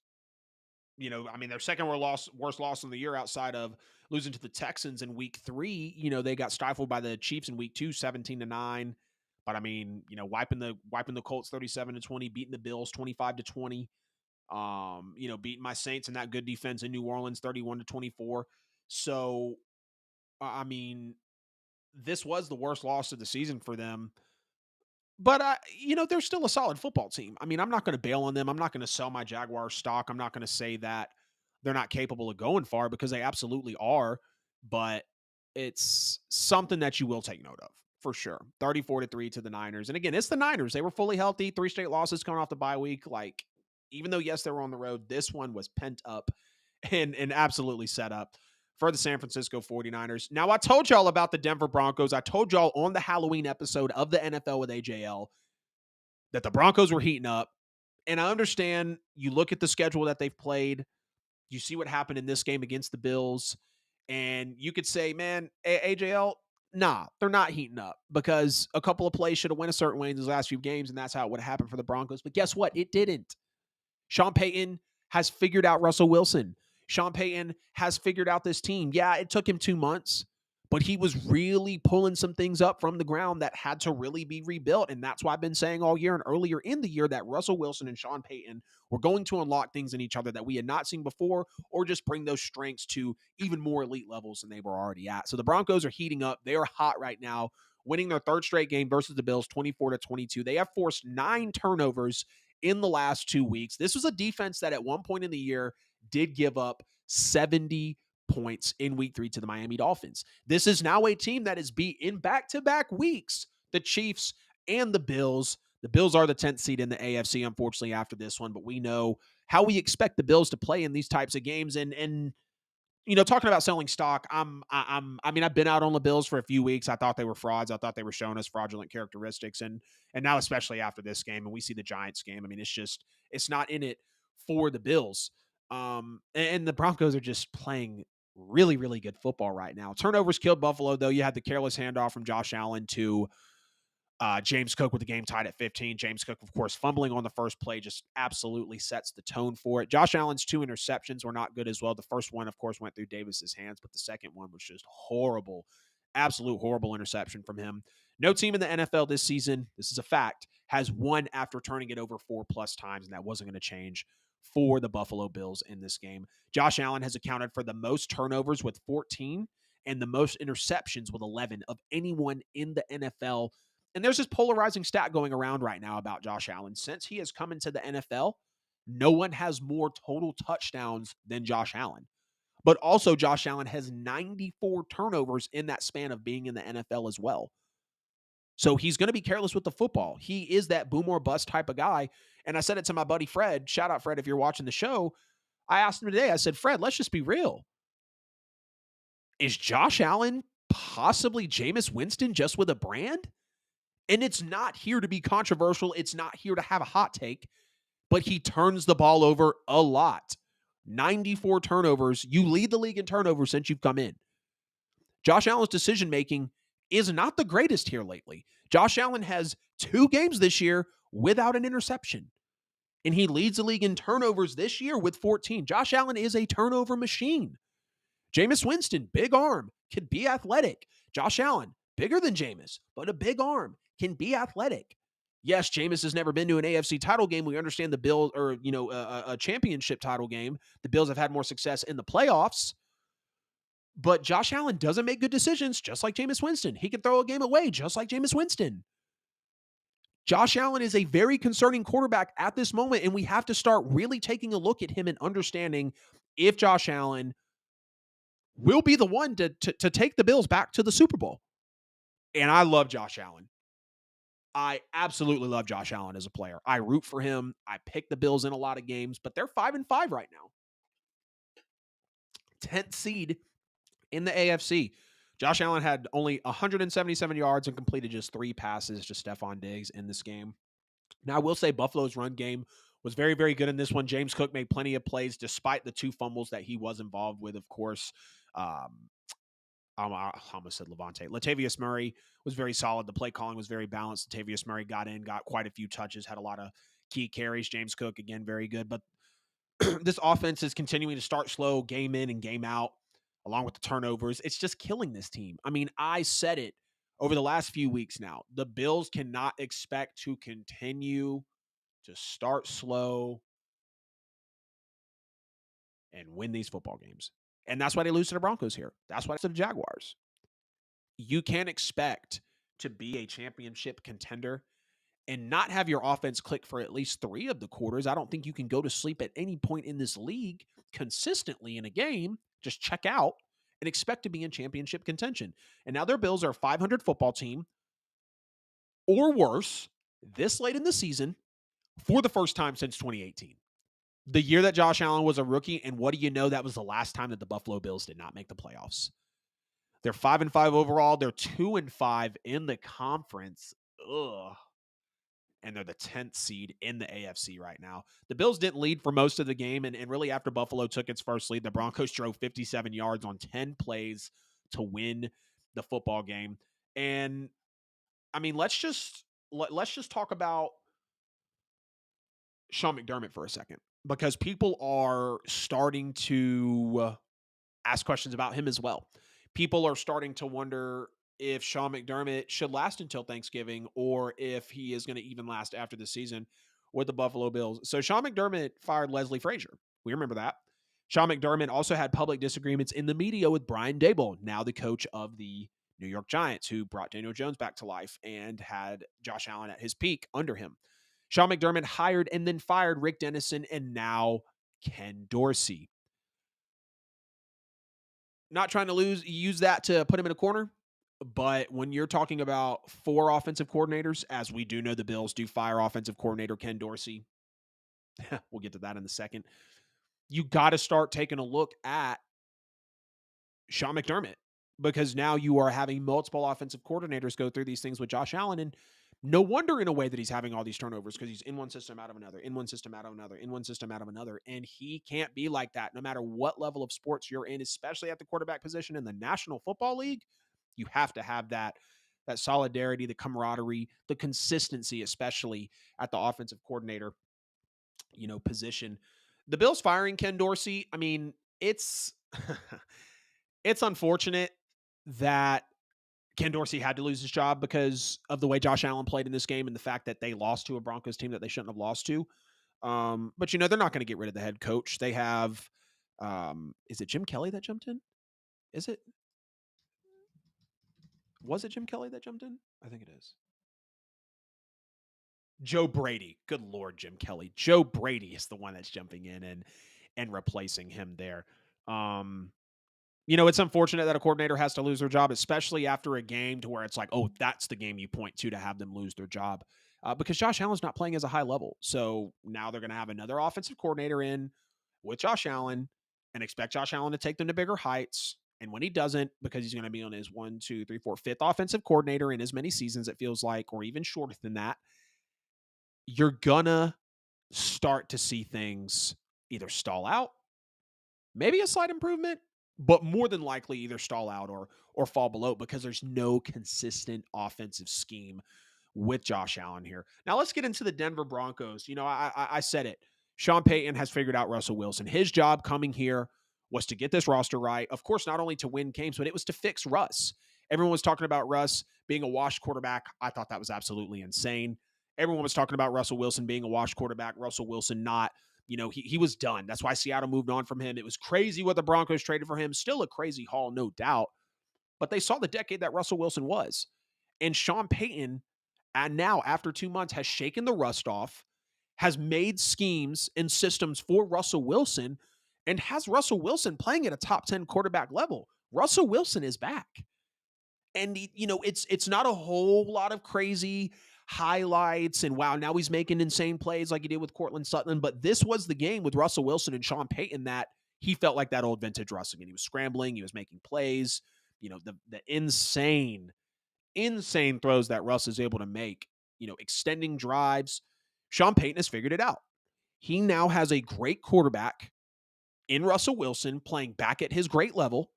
their second worst loss in the year outside of losing to the Texans in week 3. They got stifled by the Chiefs in week 2, 17-9. But wiping the Colts 37-20, beating the Bills 25-20. Beating my Saints and that good defense in New Orleans 31-24. So, this was the worst loss of the season for them. But, they're still a solid football team. I'm not going to bail on them. I'm not going to sell my Jaguars stock. I'm not going to say that they're not capable of going far, because they absolutely are. But it's something that you will take note of, for sure. 34-3 to the Niners. And again, it's the Niners. They were fully healthy. 3 straight losses coming off the bye week. Like, even though, yes, they were on the road, this one was pent up and absolutely set up for the San Francisco 49ers. Now, I told y'all about the Denver Broncos. I told y'all on the Halloween episode of the NFL with AJL that the Broncos were heating up. And I understand, you look at the schedule that they've played, you see what happened in this game against the Bills, and you could say, man, AJL, nah, they're not heating up, because a couple of plays should have went a certain way in these last few games, and that's how it would have happened for the Broncos. But guess what? It didn't. Sean Payton has figured out Russell Wilson. Sean Payton has figured out this team. Yeah, it took him 2 months, but he was really pulling some things up from the ground that had to really be rebuilt. And that's why I've been saying all year and earlier in the year that Russell Wilson and Sean Payton were going to unlock things in each other that we had not seen before, or just bring those strengths to even more elite levels than they were already at. So the Broncos are heating up. They are hot right now, winning their 3rd straight game versus the Bills 24-22. They have forced 9 turnovers in the last 2 weeks. This was a defense that at one point in the year did give up 70 points in week 3 to the Miami Dolphins. This is now a team that is beat in back-to-back weeks the Chiefs and the Bills. The Bills are the 10th seed in the AFC, unfortunately, after this one, but we know how we expect the Bills to play in these types of games. And talking about selling stock, I've been out on the Bills for a few weeks. I thought they were frauds. I thought they were showing us fraudulent characteristics. And now, especially after this game, and we see the Giants game, it's not in it for the Bills. And the Broncos are just playing really, really good football right now. Turnovers killed Buffalo, though. You had the careless handoff from Josh Allen to James Cook with the game tied at 15. James Cook, of course, fumbling on the first play just absolutely sets the tone for it. Josh Allen's 2 interceptions were not good as well. The first one, of course, went through Davis's hands, but the second one was just horrible. Absolute horrible interception from him. No team in the NFL this season, this is a fact, has won after turning it over 4+ times, and that wasn't going to change for the Buffalo Bills in this game. Josh Allen has accounted for the most turnovers with 14 and the most interceptions with 11 of anyone in the NFL. And there's this polarizing stat going around right now about Josh Allen. Since he has come into the NFL, no one has more total touchdowns than Josh Allen. But also, Josh Allen has 94 turnovers in that span of being in the NFL as well. So he's going to be careless with the football. He is that boom or bust type of guy. And I said it to my buddy Fred. Shout out, Fred, if you're watching the show. I asked him today, I said, Fred, let's just be real. Is Josh Allen possibly Jameis Winston just with a brand? And it's not here to be controversial. It's not here to have a hot take, but he turns the ball over a lot. 94 turnovers. You lead the league in turnovers since you've come in. Josh Allen's decision-making is not the greatest here lately. Josh Allen has 2 games this year without an interception, and he leads the league in turnovers this year with 14. Josh Allen is a turnover machine. Jameis Winston, big arm, can be athletic. Josh Allen, bigger than Jameis, but a big arm, can be athletic. Yes, Jameis has never been to an AFC title game. We understand the Bills, or a championship title game. The Bills have had more success in the playoffs. But Josh Allen doesn't make good decisions, just like Jameis Winston. He can throw a game away, just like Jameis Winston. Josh Allen is a very concerning quarterback at this moment, and we have to start really taking a look at him and understanding if Josh Allen will be the one to take the Bills back to the Super Bowl. And I love Josh Allen. I absolutely love Josh Allen as a player. I root for him. I pick the Bills in a lot of games, but they're 5-5 right now. 10th seed in the AFC. Josh Allen had only 177 yards and completed just 3 passes to Stephon Diggs in this game. Now, I will say Buffalo's run game was very, very good in this one. James Cook made plenty of plays despite the 2 fumbles that he was involved with, of course. I almost said Levante. Latavius Murray was very solid. The play calling was very balanced. Latavius Murray got in, got quite a few touches, had a lot of key carries. James Cook, again, very good. But this offense is continuing to start slow, game in and game out, along with the turnovers. It's just killing this team. I mean, I said it over the last few weeks now. The Bills cannot expect to continue to start slow and win these football games. And that's why they lose to the Broncos here. That's why it's to the Jaguars. You can't expect to be a championship contender and not have your offense click for at least 3 of the quarters. I don't think you can go to sleep at any point in this league consistently in a game, just check out, and expect to be in championship contention. And now their Bills are a 500 football team or worse this late in the season for the first time since 2018. The year that Josh Allen was a rookie, and what do you know? That was the last time that the Buffalo Bills did not make the playoffs. They're 5-5 overall. They're 2-5 in the conference. Ugh. And they're the 10th seed in the AFC right now. The Bills didn't lead for most of the game, and really after Buffalo took its first lead, the Broncos drove 57 yards on 10 plays to win the football game. And, I mean, let's just talk about Sean McDermott for a second, because people are starting to ask questions about him as well. People are starting to wonder if Sean McDermott should last until Thanksgiving or if he is going to even last after the season with the Buffalo Bills. So Sean McDermott fired Leslie Frazier. We remember that. Sean McDermott also had public disagreements in the media with Brian Daboll, now the coach of the New York Giants, who brought Daniel Jones back to life and had Josh Allen at his peak under him. Sean McDermott hired and then fired Rick Dennison and now Ken Dorsey. Not trying to use that to put him in a corner, but when you're talking about 4 offensive coordinators, as we do know the Bills do fire offensive coordinator Ken Dorsey, we'll get to that in a second, you got to start taking a look at Sean McDermott, because now you are having multiple offensive coordinators go through these things with Josh Allen, and No wonder in a way that he's having all these turnovers because he's in one system out of another, in one system out of another, in one system out of another. And he can't be like that no matter what level of sports you're in, especially at the quarterback position in the National Football League. You have to have that solidarity, the camaraderie, the consistency, especially at the offensive coordinator, position. The Bills firing Ken Dorsey, I mean, it's it's unfortunate that Ken Dorsey had to lose his job because of the way Josh Allen played in this game and the fact that they lost to a Broncos team that they shouldn't have lost to. But they're not going to get rid of the head coach. They have, is it Jim Kelly that jumped in? Is it? Was it Jim Kelly that jumped in? I think it is. Joe Brady. Good Lord, Jim Kelly. Joe Brady is the one that's jumping in and replacing him there. It's unfortunate that a coordinator has to lose their job, especially after a game to where it's like, oh, that's the game you point to have them lose their job. Because Josh Allen's not playing as a high level. So now they're going to have another offensive coordinator in with Josh Allen and expect Josh Allen to take them to bigger heights. And when he doesn't, because he's going to be on his 5th offensive coordinator in as many seasons, it feels like, or even shorter than that, you're going to start to see things either stall out, maybe a slight improvement, but more than likely either stall out or fall below because there's no consistent offensive scheme with Josh Allen here. Now let's get into the Denver Broncos. I said it. Sean Payton has figured out Russell Wilson. His job coming here was to get this roster right. Of course, not only to win games, but it was to fix Russ. Everyone was talking about Russ being a washed quarterback. I thought that was absolutely insane. Everyone was talking about Russell Wilson being a washed quarterback. Russell Wilson not. He was done. That's why Seattle moved on from him. It was crazy what the Broncos traded for him. Still a crazy haul, no doubt. But they saw the decade that Russell Wilson was. And Sean Payton, and now after 2 months, has shaken the rust off, has made schemes and systems for Russell Wilson, and has Russell Wilson playing at a top 10 quarterback level. Russell Wilson is back. And, it's not a whole lot of crazy highlights and wow, now he's making insane plays like he did with Cortland Sutton. But this was the game with Russell Wilson and Sean Payton that he felt like that old vintage Russ again. He was scrambling, he was making plays, the insane throws that Russ is able to make, extending drives. Sean Payton has figured it out. He now has a great quarterback in Russell Wilson playing back at his great level.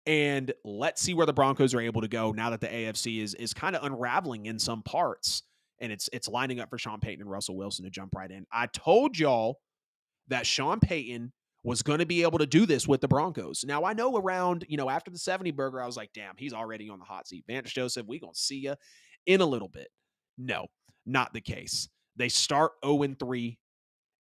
And let's see where the Broncos are able to go now that the AFC is kind of unraveling in some parts. And it's lining up for Sean Payton and Russell Wilson to jump right in. I told y'all that Sean Payton was going to be able to do this with the Broncos. Now, I know around, after the 70 burger, I was like, damn, he's already on the hot seat. Vance Joseph, we going to see you in a little bit. No, not the case. They start 0-3,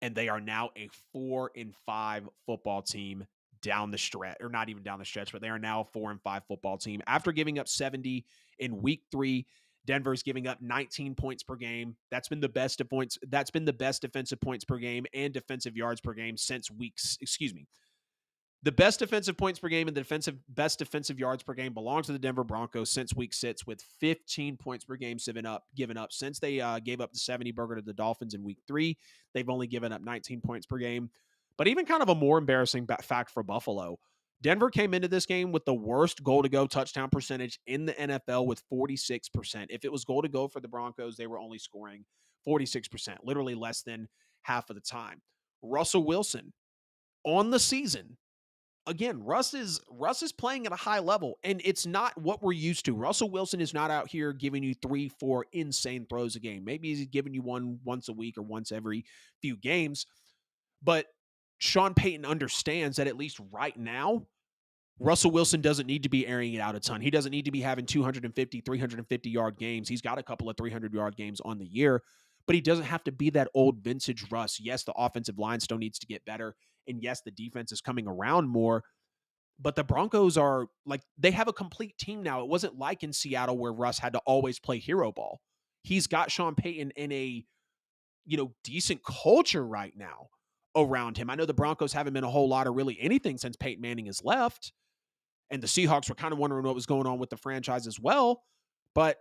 and they are now a 4-5 football team down the stretch, or not even down the stretch, but they are now a 4-5 football team. After giving up 70 in week 3, Denver's giving up 19 points per game. That's been the best of points. That's been the best defensive points per game and defensive yards per game since the best defensive points per game and the best defensive yards per game belongs to the Denver Broncos since week 6 with 15 points per game given up. Since they gave up the 70 burger to the Dolphins in week 3, they've only given up 19 points per game. But even kind of a more embarrassing fact for Buffalo, Denver came into this game with the worst goal-to-go touchdown percentage in the NFL with 46%. If it was goal-to-go for the Broncos, they were only scoring 46%, literally less than half of the time. Russell Wilson on the season, again, Russ is playing at a high level, and it's not what we're used to. Russell Wilson is not out here giving you 3-4 insane throws a game. Maybe he's giving you one once a week or once every few games, but Sean Payton understands that at least right now, Russell Wilson doesn't need to be airing it out a ton. He doesn't need to be having 250, 350-yard games. He's got a couple of 300-yard games on the year, but he doesn't have to be that old vintage Russ. Yes, the offensive line still needs to get better, and yes, the defense is coming around more, but the Broncos are like, they have a complete team now. It wasn't like in Seattle where Russ had to always play hero ball. He's got Sean Payton in a, decent culture right now around him. I know the Broncos haven't been a whole lot of really anything since Peyton Manning has left, and the Seahawks were kind of wondering what was going on with the franchise as well, but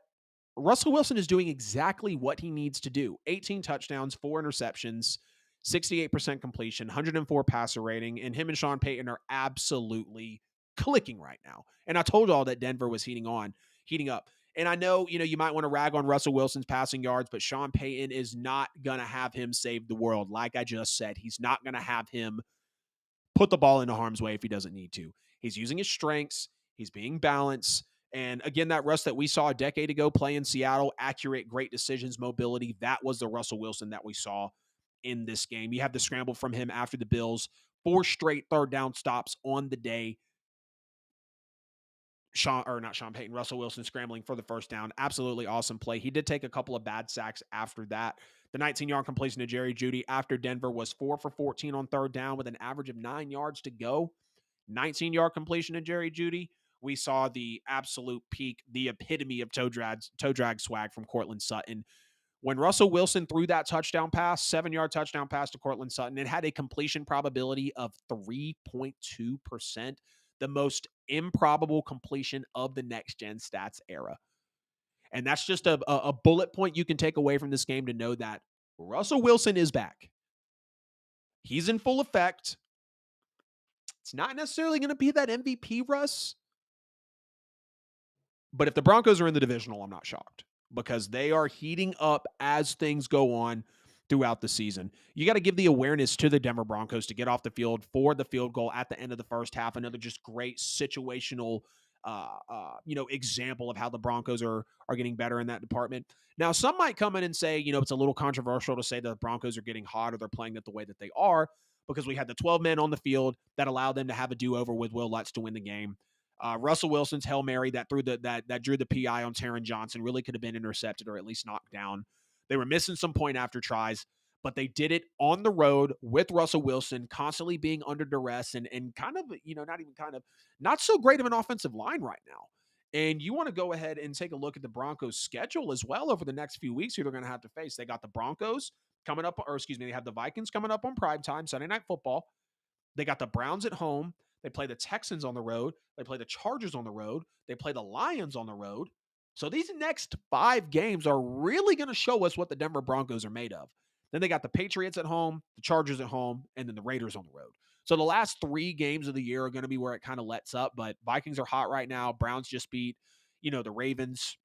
Russell Wilson is doing exactly what he needs to do. 18 touchdowns, 4 interceptions, 68% completion, 104 passer rating, and him and Sean Payton are absolutely clicking right now. And I told y'all that Denver was heating up. And I know, you might want to rag on Russell Wilson's passing yards, but Sean Payton is not going to have him save the world. Like I just said, he's not going to have him put the ball into harm's way if he doesn't need to. He's using his strengths. He's being balanced. And again, that Russ that we saw a decade ago play in Seattle, accurate, great decisions, mobility, that was the Russell Wilson that we saw in this game. You have the scramble from him after the Bills, 4 straight third down stops on the day. Russell Wilson scrambling for the first down. Absolutely awesome play. He did take a couple of bad sacks after that. The 19-yard completion to Jerry Jeudy after Denver was 4 for 14 on third down with an average of 9 yards to go. 19-yard completion to Jerry Jeudy. We saw the absolute peak, the epitome of toe drag swag from Cortland Sutton. When Russell Wilson threw that touchdown pass, 7-yard touchdown pass to Cortland Sutton, it had a completion probability of 3.2%, the most improbable completion of the next-gen stats era. And that's just a bullet point you can take away from this game to know that Russell Wilson is back. He's in full effect. It's not necessarily going to be that MVP Russ, but if the Broncos are in the divisional, I'm not shocked because they are heating up as things go on throughout the season. You got to give the awareness to the Denver Broncos to get off the field for the field goal at the end of the first half. Another just great situational, example of how the Broncos are getting better in that department. Now, some might come in and say, it's a little controversial to say that the Broncos are getting hot or they're playing it the way that they are because we had the 12 men on the field that allowed them to have a do-over with Will Lutz to win the game. Russell Wilson's Hail Mary that drew the PI on Taron Johnson really could have been intercepted or at least knocked down. They were missing some point after tries, but they did it on the road with Russell Wilson constantly being under duress and kind of, not so great of an offensive line right now. And you want to go ahead and take a look at the Broncos' schedule as well over the next few weeks who they're going to have to face. They got the Broncos coming up, they have the Vikings coming up on primetime, Sunday Night Football. They got the Browns at home. They play the Texans on the road. They play the Chargers on the road. They play the Lions on the road. So these next 5 games are really going to show us what the Denver Broncos are made of. Then they got the Patriots at home, the Chargers at home, and then the Raiders on the road. So the last 3 games of the year are going to be where it kind of lets up, but Vikings are hot right now. Browns just beat, the Ravens.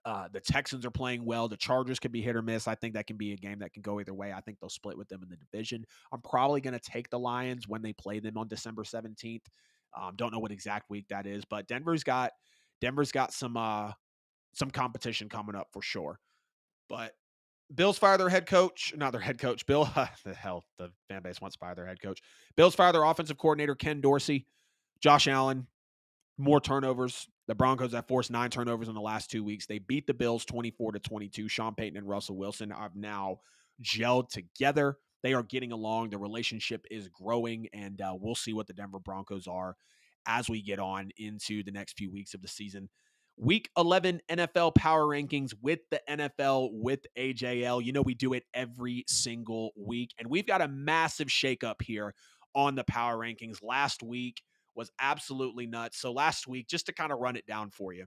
The Texans are playing well. The Chargers can be hit or miss. I think that can be a game that can go either way. I think they'll split with them in the division. I'm probably going to take the Lions when they play them on December 17th. Don't know what exact week that is, but Denver's got some competition coming up for sure. But Bills fire their head coach, not their head coach. The fan base wants to fire their head coach. Bills fire their offensive coordinator, Ken Dorsey. Josh Allen, more turnovers. The Broncos have forced 9 turnovers in the last 2 weeks. They beat the Bills 24-22. Sean Payton and Russell Wilson have now gelled together. They are getting along. The relationship is growing, and we'll see what the Denver Broncos are as we get on into the next few weeks of the season. Week 11 NFL Power Rankings with the NFL with AJL. We do it every single week, and we've got a massive shakeup here on the Power Rankings. Last week was absolutely nuts. So last week, just to kind of run it down for you.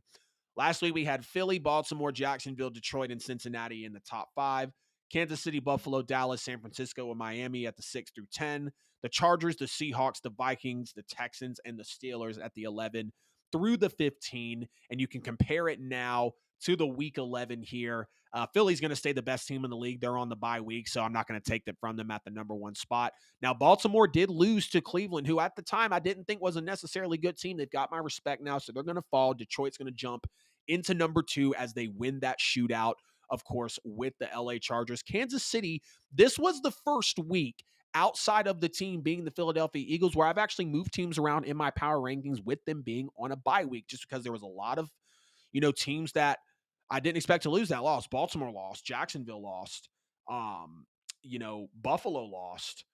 Last week, we had Philly, Baltimore, Jacksonville, Detroit, and Cincinnati in the top 5. Kansas City, Buffalo, Dallas, San Francisco, and Miami at the 6 through 10. The Chargers, the Seahawks, the Vikings, the Texans, and the Steelers at the 11 through the 15. And you can compare it now to the week 11 here. Philly's going to stay the best team in the league. They're on the bye week, so I'm not going to take that from them at the number 1 spot. Now, Baltimore did lose to Cleveland, who at the time I didn't think was a necessarily good team. They've got my respect now, so they're going to fall. Detroit's going to jump into number 2 as they win that shootout, of course, with the LA Chargers. Kansas City, this was the first week outside of the team being the Philadelphia Eagles where I've actually moved teams around in my power rankings with them being on a bye week just because there was a lot of, teams that I didn't expect to lose that lost. Baltimore lost. Jacksonville lost. Buffalo lost.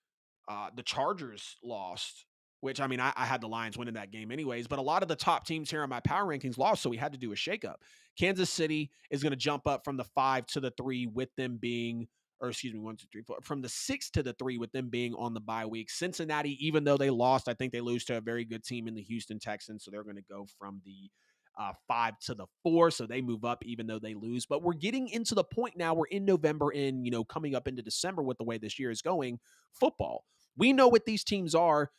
The Chargers lost, which, I had the Lions winning that game anyways, but a lot of the top teams here on my power rankings lost, so we had to do a shakeup. Kansas City is going to jump up from the 5 to the 3 with them being, 1, 2, 3, 4, from the 6 to the 3 with them being on the bye week. Cincinnati, even though they lost, I think they lose to a very good team in the Houston Texans, so they're going to go from the 5 to the 4, so they move up even though they lose. But we're getting into the point now. We're in November and, coming up into December with the way this year is going. Football. We know what these teams are.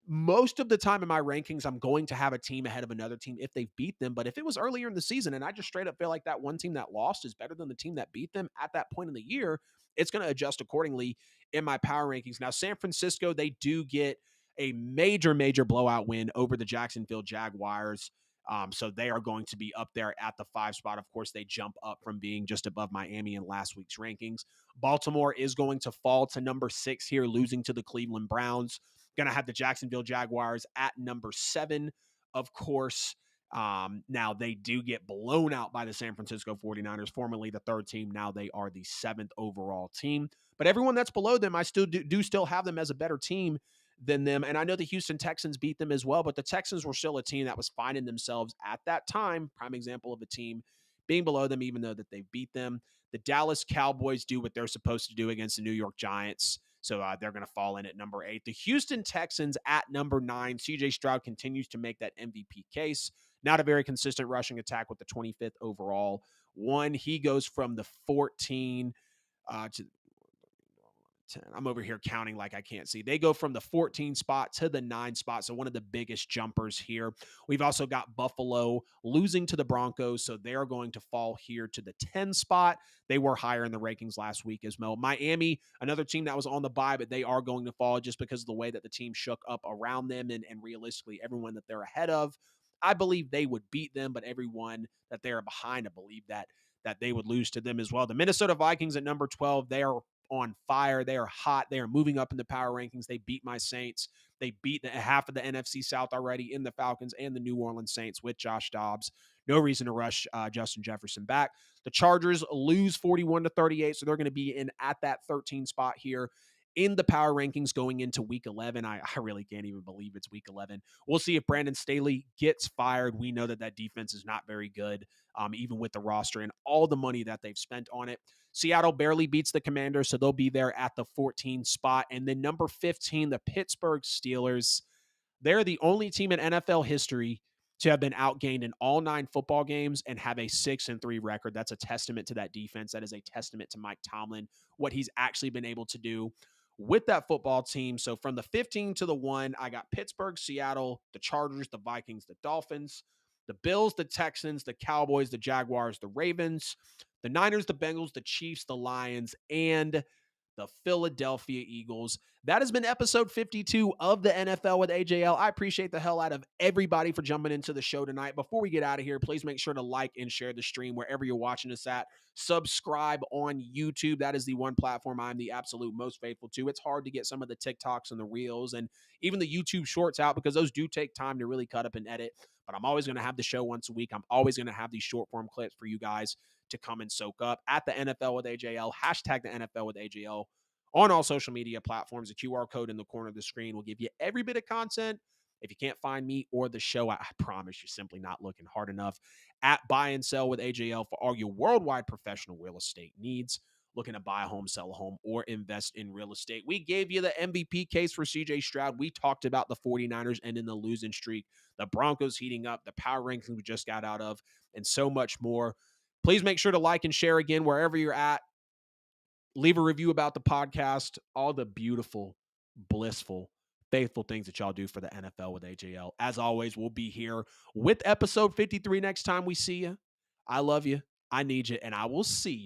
most of the time in my rankings, I'm going to have a team ahead of another team if they've beat them. But if it was earlier in the season and I just straight up feel like that one team that lost is better than the team that beat them at that point in the year, it's going to adjust accordingly in my power rankings. Now, San Francisco, they do get a major, major blowout win over the Jacksonville Jaguars. So they are going to be up there at the 5 spot. Of course, they jump up from being just above Miami in last week's rankings. Baltimore is going to fall to number 6 here, losing to the Cleveland Browns. Going to have the Jacksonville Jaguars at number 7, of course. Now they do get blown out by the San Francisco 49ers, formerly the 3rd team. Now they are the 7th overall team. But everyone that's below them, I still do still have them as a better team than them. And I know the Houston Texans beat them as well, but the Texans were still a team that was finding themselves at that time. Prime example of a team being below them, even though that they beat them. The Dallas Cowboys do what they're supposed to do against the New York Giants. So they're going to fall in at number 8. The Houston Texans at number 9. CJ Stroud continues to make that MVP case. Not a very consistent rushing attack with the 25th overall one. He goes from the 14 to 10. I'm over here counting like I can't see. They go from the 14 spot to the 9 spot. So one of the biggest jumpers here. We've also got Buffalo losing to the Broncos. So they're going to fall here to the 10 spot. They were higher in the rankings last week as well. Miami, another team that was on the bye, but they are going to fall just because of the way that the team shook up around them and realistically everyone that they're ahead of. I believe they would beat them, but everyone that they're behind, I believe that they would lose to them as well. The Minnesota Vikings at number 12, they are on fire. They are hot. They are moving up in the power rankings. They beat my Saints. They beat half of the NFC South already in the Falcons and the New Orleans Saints with Josh Dobbs. No reason to rush Justin Jefferson back. The Chargers lose 41-38, so they're going to be in at that 13 spot here in the power rankings going into week 11. I really can't even believe it's week 11. We'll see if Brandon Staley gets fired. We know that defense is not very good, even with the roster and all the money that they've spent on it. Seattle barely beats the Commanders, so they'll be there at the 14 spot. And then number 15, the Pittsburgh Steelers. They're the only team in NFL history to have been outgained in all 9 football games and have a 6-3 record. That's a testament to that defense. That is a testament to Mike Tomlin, what he's actually been able to do with that football team. So from the 15 to the 1, I got Pittsburgh, Seattle, the Chargers, the Vikings, the Dolphins, the Bills, the Texans, the Cowboys, the Jaguars, the Ravens, the Niners, the Bengals, the Chiefs, the Lions, and the Philadelphia Eagles. That has been episode 52 of the NFL with AJL. I appreciate the hell out of everybody for jumping into the show tonight. Before we get out of here, please make sure to like and share the stream wherever you're watching us at. Subscribe on YouTube. That is the one platform I'm the absolute most faithful to. It's hard to get some of the TikToks and the Reels and even the YouTube shorts out because those do take time to really cut up and edit. But I'm always going to have the show once a week. I'm always going to have these short form clips for you guys to come and soak up at the NFL with AJL, hashtag the NFL with AJL on all social media platforms. The QR code in the corner of the screen will give you every bit of content. If you can't find me or the show, I promise you're simply not looking hard enough. At Buy and Sell with AJL for all your worldwide professional real estate needs. Looking to buy a home, sell a home, or invest in real estate. We gave you the MVP case for CJ Stroud. We talked about the 49ers ending the losing streak, the Broncos heating up, the power rankings we just got out of, and so much more. Please make sure to like and share again wherever you're at. Leave a review about the podcast, all the beautiful, blissful, faithful things that y'all do for the NFL with AJL. As always, we'll be here with episode 53 next time we see you. I love you. I need you. And I will see you